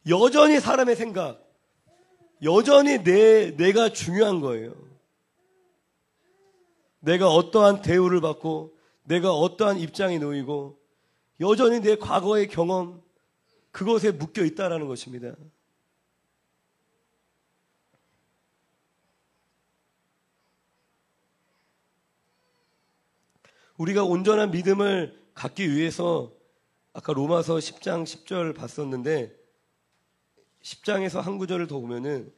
여전히 사람의 생각, 여전히 내가 중요한 거예요. 내가 어떠한 대우를 받고 내가 어떠한 입장에 놓이고 여전히 내 과거의 경험 그것에 묶여 있다라는 것입니다. 우리가 온전한 믿음을 갖기 위해서 아까 로마서 10장 10절 봤었는데 10장에서 한 구절을 더 보면은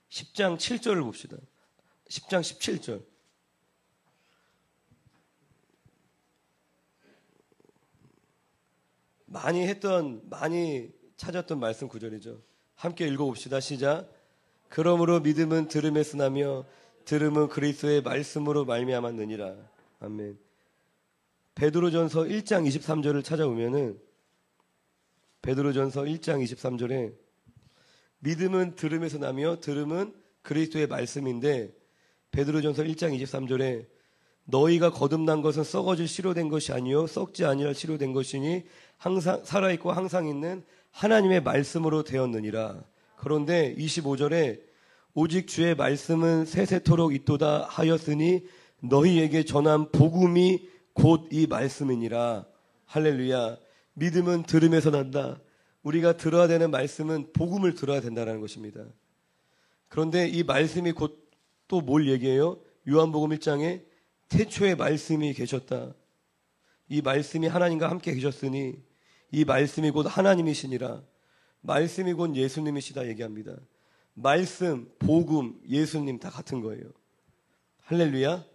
10장 7절을 봅시다. 10장 17절. 많이 찾았던 말씀 구절이죠. 함께 읽어봅시다. 시작. 그러므로 믿음은 들음에서 나며 들음은 그리스도의 말씀으로 말미암았느니라. 아멘. 베드로전서 1장 23절을 찾아보면은 베드로전서 1장 23절에 믿음은 들음에서 나며 들음은 그리스도의 말씀인데 베드로전서 1장 23절에 너희가 거듭난 것은 썩어질 씨로 된 것이 아니요 썩지 아니할 씨로 된 것이니 항상 살아있고 항상 있는 하나님의 말씀으로 되었느니라. 그런데 25절에 오직 주의 말씀은 세세토록 있도다 하였으니 너희에게 전한 복음이 곧 이 말씀이니라. 할렐루야. 믿음은 들음에서 난다. 우리가 들어야 되는 말씀은 복음을 들어야 된다는 것입니다. 그런데 이 말씀이 곧 또 뭘 얘기해요? 요한복음 1장에 태초에 말씀이 계셨다. 이 말씀이 하나님과 함께 계셨으니 이 말씀이 곧 하나님이시니라. 말씀이 곧 예수님이시다 얘기합니다. 말씀, 복음, 예수님 다 같은 거예요. 할렐루야.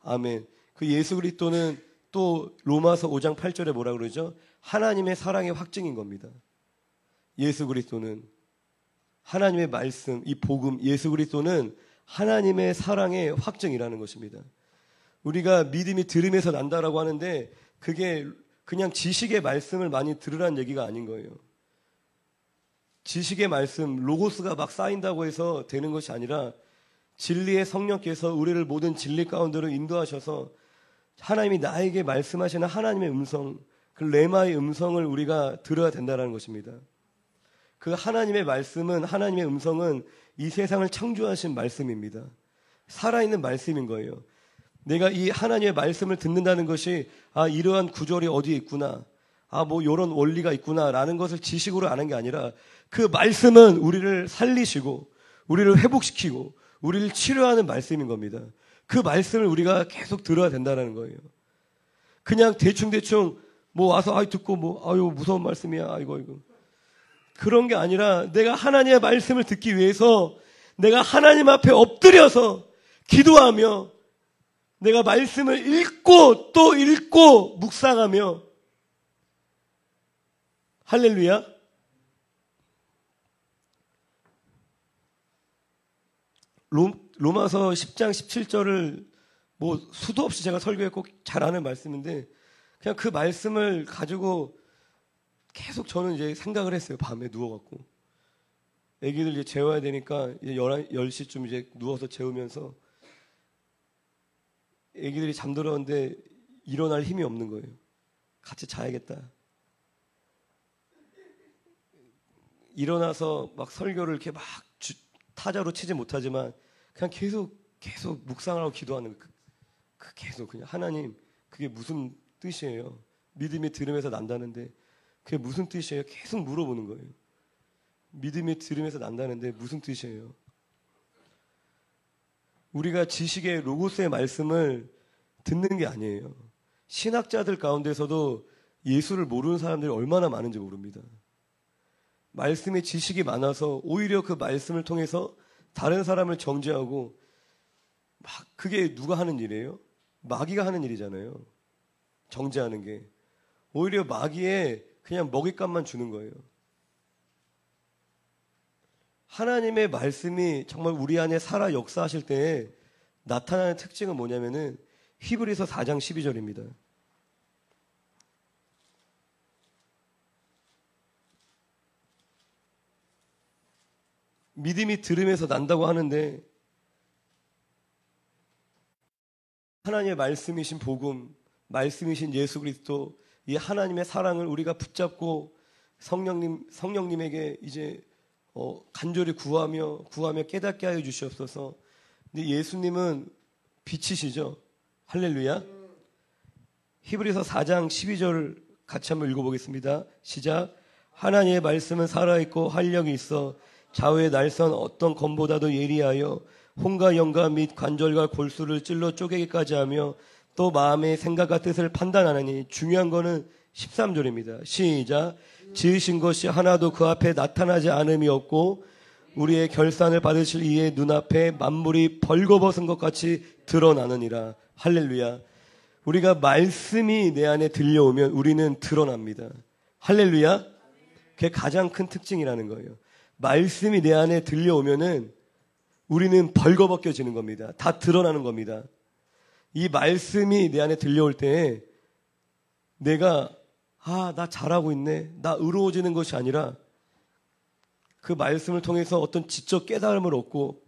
아멘. 그 예수 그리스도는 또 로마서 5장 8절에 뭐라 그러죠? 하나님의 사랑의 확증인 겁니다. 예수 그리스도는 하나님의 말씀, 이 복음, 예수 그리스도는 하나님의 사랑의 확증이라는 것입니다. 우리가 믿음이 들음에서 난다라고 하는데 그게 그냥 지식의 말씀을 많이 들으라는 얘기가 아닌 거예요. 지식의 말씀, 로고스가 막 쌓인다고 해서 되는 것이 아니라 진리의 성령께서 우리를 모든 진리 가운데로 인도하셔서 하나님이 나에게 말씀하시는 하나님의 음성, 그 레마의 음성을 우리가 들어야 된다는 것입니다. 그 하나님의 말씀은, 하나님의 음성은 이 세상을 창조하신 말씀입니다. 살아있는 말씀인 거예요. 내가 이 하나님의 말씀을 듣는다는 것이 이러한 구절이 어디에 있구나, 뭐 이런 원리가 있구나라는 것을 지식으로 아는 게 아니라 그 말씀은 우리를 살리시고 우리를 회복시키고 우리를 치료하는 말씀인 겁니다. 그 말씀을 우리가 계속 들어야 된다는 거예요. 그냥 대충대충 와서 듣고 무서운 말씀이야 이거 그런 게 아니라 내가 하나님의 말씀을 듣기 위해서 내가 하나님 앞에 엎드려서 기도하며 내가 말씀을 읽고 또 읽고 묵상하며 할렐루야. 로마서 10장 17절을 수도 없이 제가 설교했고 잘 아는 말씀인데 그냥 그 말씀을 가지고 계속 저는 이제 생각을 했어요. 밤에 누워갖고 애기들 이제 재워야 되니까 이제 10시쯤 이제 누워서 재우면서 애기들이 잠들었는데 일어날 힘이 없는 거예요. 같이 자야겠다. 일어나서 막 설교를 이렇게 막 타자로 치지 못하지만 그냥 계속 묵상하고 기도하는 계속 그냥 하나님 그게 무슨 뜻이에요? 믿음이 들음에서 난다는데 그게 무슨 뜻이에요? 계속 물어보는 거예요. 믿음이 들음에서 난다는데 무슨 뜻이에요? 우리가 지식의 로고스의 말씀을 듣는 게 아니에요. 신학자들 가운데서도 예수를 모르는 사람들이 얼마나 많은지 모릅니다. 말씀의 지식이 많아서 오히려 그 말씀을 통해서 다른 사람을 정죄하고 그게 누가 하는 일이에요? 마귀가 하는 일이잖아요. 정죄하는 게. 오히려 마귀에 그냥 먹잇감만 주는 거예요. 하나님의 말씀이 정말 우리 안에 살아 역사하실 때 나타나는 특징은 뭐냐면은 히브리서 4장 12절입니다. 믿음이 들음에서 난다고 하는데 하나님의 말씀이신 복음, 말씀이신 예수 그리스도, 이 하나님의 사랑을 우리가 붙잡고 성령님에게 이제 간절히 구하며 깨닫게 하여 주시옵소서. 근데 예수님은 빛이시죠. 할렐루야. 히브리서 4장 12절 같이 한번 읽어보겠습니다. 시작. 하나님의 말씀은 살아있고 활력이 있어 좌우의 날선 어떤 검보다도 예리하여 혼과 영과 및 관절과 골수를 찔러 쪼개기까지 하며 또 마음의 생각과 뜻을 판단하느니. 중요한 거는 13절입니다. 시작. 지으신 것이 하나도 그 앞에 나타나지 않음이 없고 우리의 결산을 받으실 이의 눈앞에 만물이 벌거벗은 것 같이 드러나느니라. 할렐루야. 우리가 말씀이 내 안에 들려오면 우리는 드러납니다. 할렐루야. 그게 가장 큰 특징이라는 거예요. 말씀이 내 안에 들려오면은 우리는 벌거벗겨지는 겁니다. 다 드러나는 겁니다. 이 말씀이 내 안에 들려올 때 내가 나 잘하고 있네, 나 의로워지는 것이 아니라 그 말씀을 통해서 어떤 지적 깨달음을 얻고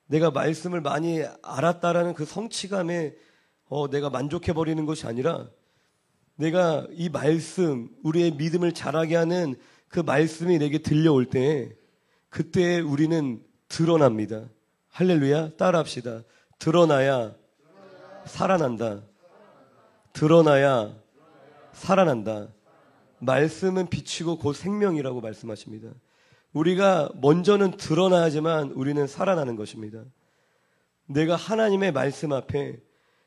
내가 말씀을 많이 알았다라는 그 성취감에 내가 만족해버리는 것이 아니라 내가 이 말씀, 우리의 믿음을 자라게 하는 그 말씀이 내게 들려올 때 그때 우리는 드러납니다. 할렐루야. 따라합시다. 드러나야 살아난다. 드러나야 살아난다. 말씀은 빛이고 곧 생명이라고 말씀하십니다. 우리가 먼저는 드러나야지만 우리는 살아나는 것입니다. 내가 하나님의 말씀 앞에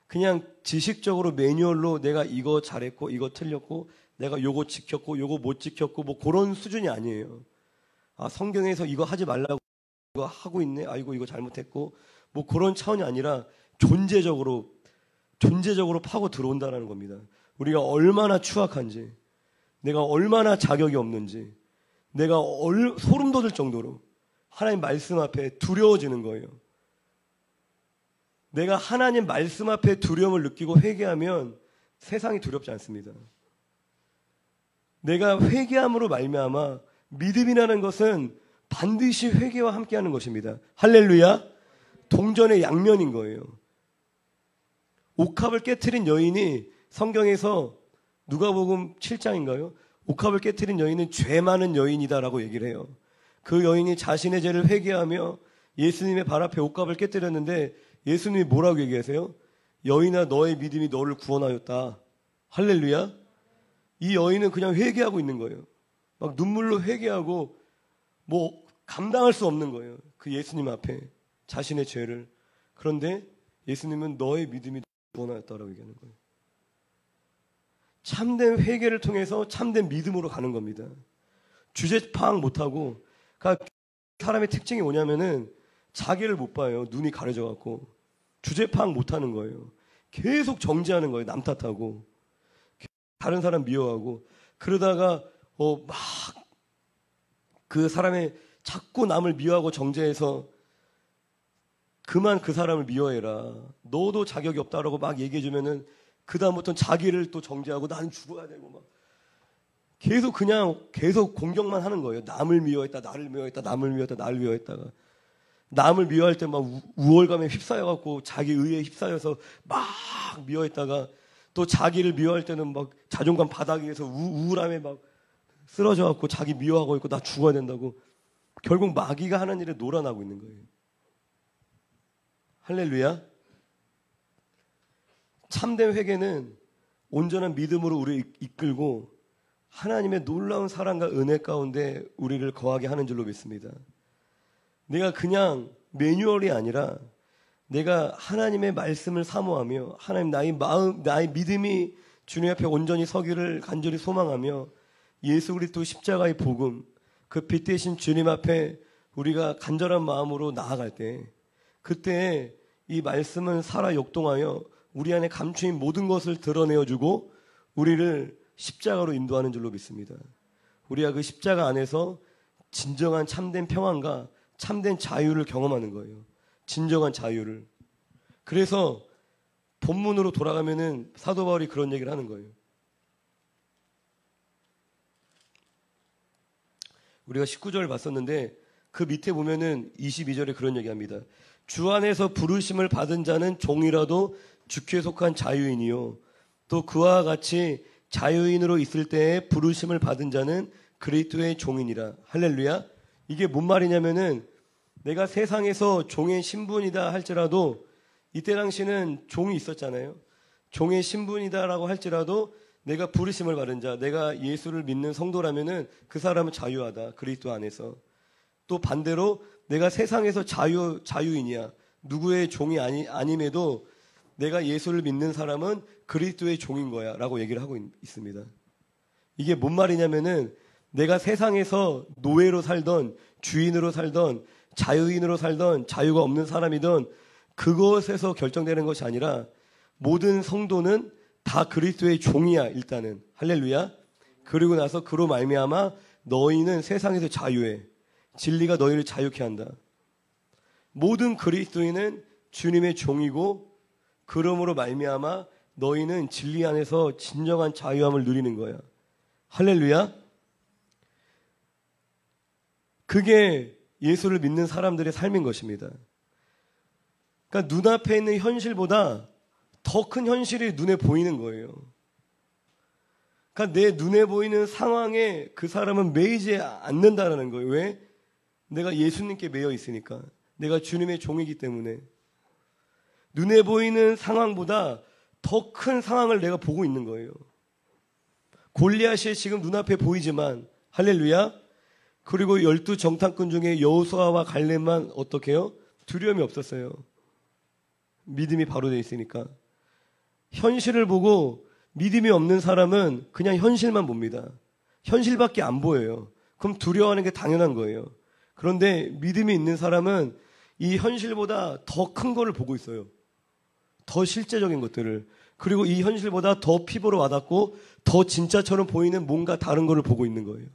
그냥 지식적으로 매뉴얼로 내가 이거 잘했고 이거 틀렸고 내가 요거 지켰고 요거 못 지켰고 뭐 그런 수준이 아니에요. 성경에서 이거 하지 말라고 이거 하고 있네. 아이고 이거 잘못했고 뭐 그런 차원이 아니라 존재적으로 파고 들어온다는 겁니다. 우리가 얼마나 추악한지, 내가 얼마나 자격이 없는지, 내가 소름 돋을 정도로 하나님 말씀 앞에 두려워지는 거예요. 내가 하나님 말씀 앞에 두려움을 느끼고 회개하면 세상이 두렵지 않습니다. 내가 회개함으로 말미암아 믿음이라는 것은 반드시 회개와 함께하는 것입니다. 할렐루야. 동전의 양면인 거예요. 옥합을 깨트린 여인이 성경에서 누가복음 7장인가요? 옥합을 깨트린 여인은 죄 많은 여인이다라고 얘기를 해요. 그 여인이 자신의 죄를 회개하며 예수님의 발 앞에 옥합을 깨뜨렸는데 예수님이 뭐라고 얘기하세요? 여인아, 너의 믿음이 너를 구원하였다. 할렐루야. 이 여인은 그냥 회개하고 있는 거예요. 막 눈물로 회개하고 뭐 감당할 수 없는 거예요. 그 예수님 앞에 자신의 죄를. 그런데 예수님은 너의 믿음이 구원하였다라고 얘기하는 거예요. 참된 회개를 통해서 참된 믿음으로 가는 겁니다. 주제 파악 못하고, 그러니까 사람의 특징이 뭐냐면은 자기를 못 봐요. 눈이 가려져 갖고 주제 파악 못하는 거예요. 계속 정죄하는 거예요. 남 탓하고 다른 사람 미워하고 그러다가 막 그 사람의 자꾸 남을 미워하고 정죄해서 그만 그 사람을 미워해라. 너도 자격이 없다라고 막 얘기해주면은 그 다음부터는 자기를 또 정죄하고 나는 죽어야 되고 막 계속 공격만 하는 거예요. 남을 미워했다, 나를 미워했다, 남을 미워했다, 나를 미워했다가 남을 미워할 때 막 우월감에 휩싸여갖고 자기 의에 휩싸여서 막 미워했다가 또 자기를 미워할 때는 막 자존감 바닥에서 우울함에 막 쓰러져갖고 자기 미워하고 있고 나 죽어야 된다고 결국 마귀가 하는 일에 놀아나고 있는 거예요. 할렐루야. 참된 회개는 온전한 믿음으로 우리를 이끌고 하나님의 놀라운 사랑과 은혜 가운데 우리를 거하게 하는 줄로 믿습니다. 내가 그냥 매뉴얼이 아니라 내가 하나님의 말씀을 사모하며 하나님 나의 믿음이 주님 앞에 온전히 서기를 간절히 소망하며 예수 그리스도 십자가의 복음, 그 빛 대신 주님 앞에 우리가 간절한 마음으로 나아갈 때 그때 이 말씀은 살아 역동하여 우리 안에 감추인 모든 것을 드러내어주고 우리를 십자가로 인도하는 줄로 믿습니다. 우리가 그 십자가 안에서 진정한 참된 평안과 참된 자유를 경험하는 거예요. 진정한 자유를. 그래서 본문으로 돌아가면은 사도 바울이 그런 얘기를 하는 거예요. 우리가 19절을 봤었는데 그 밑에 보면은 22절에 그런 얘기합니다. 주 안에서 부르심을 받은 자는 종이라도 주께 속한 자유인이요. 또 그와 같이 자유인으로 있을 때에 부르심을 받은 자는 그리스도의 종이니라. 할렐루야. 이게 뭔 말이냐면은 내가 세상에서 종의 신분이다 할지라도 이때 당시는 종이 있었잖아요. 종의 신분이다라고 할지라도 내가 부르심을 받은 자, 내가 예수를 믿는 성도라면은 그 사람은 자유하다. 그리스도 안에서. 또 반대로 내가 세상에서 자유인이야. 누구의 종이 아님에도 내가 예수를 믿는 사람은 그리스도의 종인 거야. 라고 얘기를 하고 있습니다. 이게 뭔 말이냐면은 내가 세상에서 노예로 살던 주인으로 살던 자유인으로 살던 자유가 없는 사람이든 그것에서 결정되는 것이 아니라 모든 성도는 다 그리스도의 종이야. 일단은 할렐루야. 그리고 나서 그로 말미암아 너희는 세상에서 자유해. 진리가 너희를 자유케 한다. 모든 그리스도인은 주님의 종이고 그러므로 말미암아 너희는 진리 안에서 진정한 자유함을 누리는 거야. 할렐루야. 그게 예수를 믿는 사람들의 삶인 것입니다. 그러니까 눈앞에 있는 현실보다 더 큰 현실이 눈에 보이는 거예요. 그러니까 내 눈에 보이는 상황에 그 사람은 매이지 않는다라는 거예요. 왜? 내가 예수님께 매여 있으니까. 내가 주님의 종이기 때문에. 눈에 보이는 상황보다 더 큰 상황을 내가 보고 있는 거예요. 골리앗이 지금 눈앞에 보이지만 할렐루야. 그리고 12 정탐꾼 중에 여호수아와 갈렙만 어떻게 해요? 두려움이 없었어요. 믿음이 바로 돼 있으니까. 현실을 보고 믿음이 없는 사람은 그냥 현실만 봅니다. 현실밖에 안 보여요. 그럼 두려워하는 게 당연한 거예요. 그런데 믿음이 있는 사람은 이 현실보다 더 큰 거를 보고 있어요. 더 실제적인 것들을. 그리고 이 현실보다 더 피부로 와닿고 더 진짜처럼 보이는 뭔가 다른 거를 보고 있는 거예요.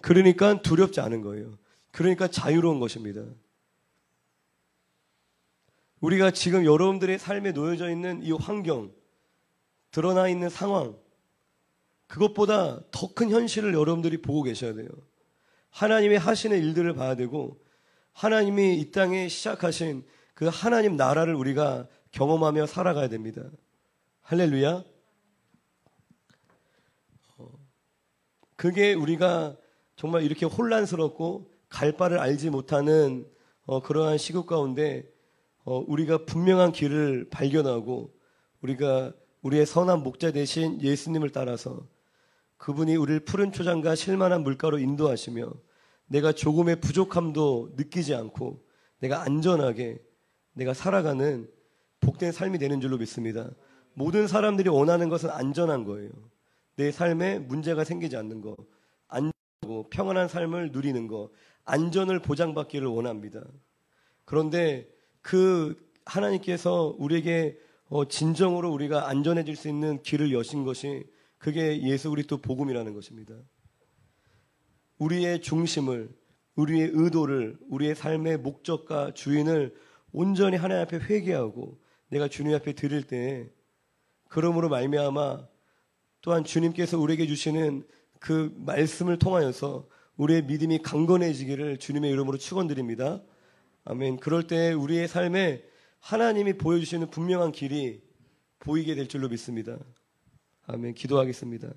그러니까 두렵지 않은 거예요. 그러니까 자유로운 것입니다. 우리가 지금 여러분들의 삶에 놓여져 있는 이 환경, 드러나 있는 상황, 그것보다 더 큰 현실을 여러분들이 보고 계셔야 돼요. 하나님이 하시는 일들을 봐야 되고 하나님이 이 땅에 시작하신 그 하나님 나라를 우리가 경험하며 살아가야 됩니다. 할렐루야. 그게 우리가 정말 이렇게 혼란스럽고 갈 바를 알지 못하는 그러한 시국 가운데 우리가 분명한 길을 발견하고 우리가 우리의 선한 목자 되신 예수님을 따라서 그분이 우리를 푸른 초장과 실만한 물가로 인도하시며 내가 조금의 부족함도 느끼지 않고 내가 안전하게 내가 살아가는 복된 삶이 되는 줄로 믿습니다. 모든 사람들이 원하는 것은 안전한 거예요. 내 삶에 문제가 생기지 않는 거, 안전하고 평안한 삶을 누리는 거, 안전을 보장받기를 원합니다. 그런데 그 하나님께서 우리에게 진정으로 우리가 안전해질 수 있는 길을 여신 것이 그게 예수 그리스도 복음이라는 것입니다. 우리의 중심을, 우리의 의도를, 우리의 삶의 목적과 주인을 온전히 하나님 앞에 회개하고 내가 주님 앞에 드릴 때 그러므로 말미암아 또한 주님께서 우리에게 주시는 그 말씀을 통하여서 우리의 믿음이 강건해지기를 주님의 이름으로 축원드립니다. 아멘. 그럴 때 우리의 삶에 하나님이 보여주시는 분명한 길이 보이게 될 줄로 믿습니다. 아멘. 기도하겠습니다.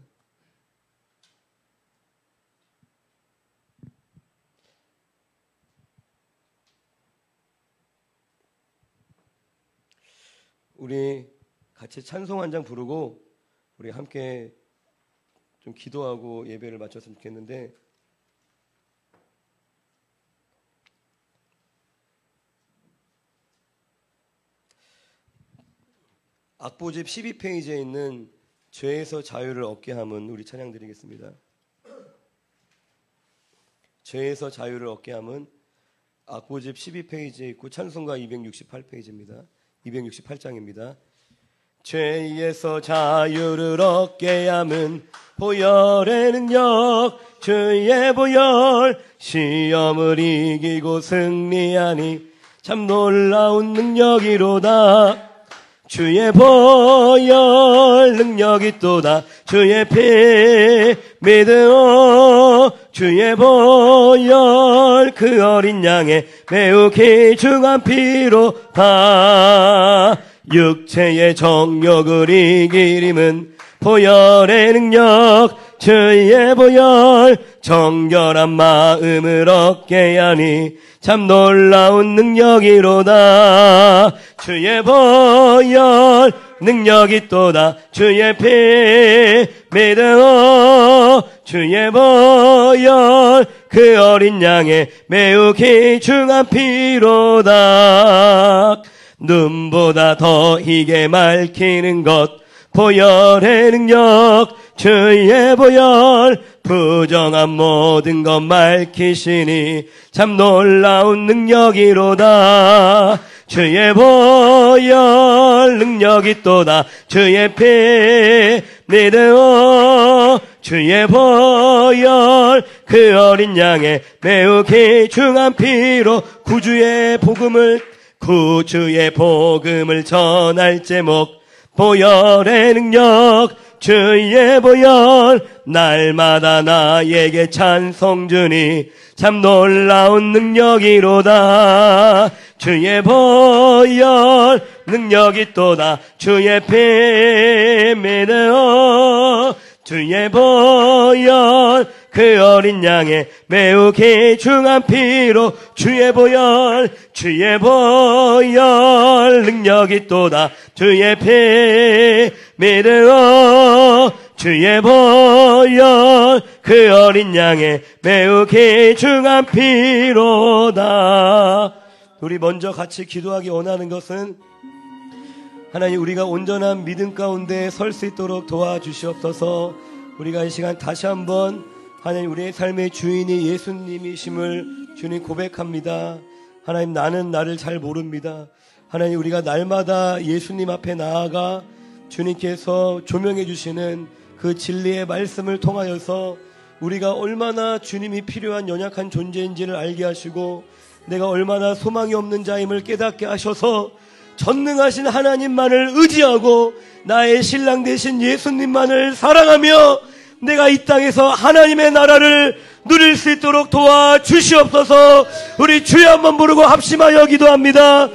우리 같이 찬송 한 장 부르고 우리 함께 좀 기도하고 예배를 마쳤으면 좋겠는데 악보집 12페이지에 있는 죄에서 자유를 얻게 함은 우리 찬양 드리겠습니다. 죄에서 자유를 얻게 함은 악보집 12페이지에 있고 찬송가 268페이지입니다. 268장입니다. 죄에서 자유를 얻게 함은 보혈의 능력, 주의 보혈. 시험을 이기고 승리하니 참 놀라운 능력이로다. 주의 보혈 능력이 또다. 주의 피 믿으오. 주의 보혈 그 어린 양의 매우 귀중한 피로다. 육체의 정욕을 이길 힘은 보혈의 능력, 주의 보혈. 정결한 마음을 얻게 하니 참 놀라운 능력이로다. 주의 보혈 능력이 또다. 주의 피 믿으오. 주의 보혈 그 어린 양의 매우 귀중한 피로다. 눈보다 더 희게 맑히는 것 보혈의 능력, 주의 보혈. 부정한 모든 것 밝히시니 참 놀라운 능력이로다. 주의 보혈 능력이 또다. 주의 피 믿으오. 주의 보혈 그 어린 양의 매우 귀중한 피로 구주의 복음을 전할 제목 보혈의 능력, 주의 보혈. 날마다 나에게 찬송 주니 참 놀라운 능력이로다. 주의 보혈 능력이 또다. 주의 피 믿으오. 주의 보혈 그 어린 양의 매우 귀중한 피로 주의 보혈 능력이 또다. 주의 피 믿으오. 주의 보혈 그 어린 양의 매우 귀중한 피로다. 우리 먼저 같이 기도하기 원하는 것은 하나님, 우리가 온전한 믿음 가운데 설 수 있도록 도와주시옵소서. 우리가 이 시간 다시 한번 하나님, 우리의 삶의 주인이 예수님이심을 주님 고백합니다. 하나님, 나는 나를 잘 모릅니다. 하나님, 우리가 날마다 예수님 앞에 나아가 주님께서 조명해 주시는 그 진리의 말씀을 통하여서 우리가 얼마나 주님이 필요한 연약한 존재인지를 알게 하시고 내가 얼마나 소망이 없는 자임을 깨닫게 하셔서 전능하신 하나님만을 의지하고 나의 신랑 되신 예수님만을 사랑하며 내가 이 땅에서 하나님의 나라를 누릴 수 있도록 도와주시옵소서. 우리 주여 한번 부르고 합심하여 기도합니다.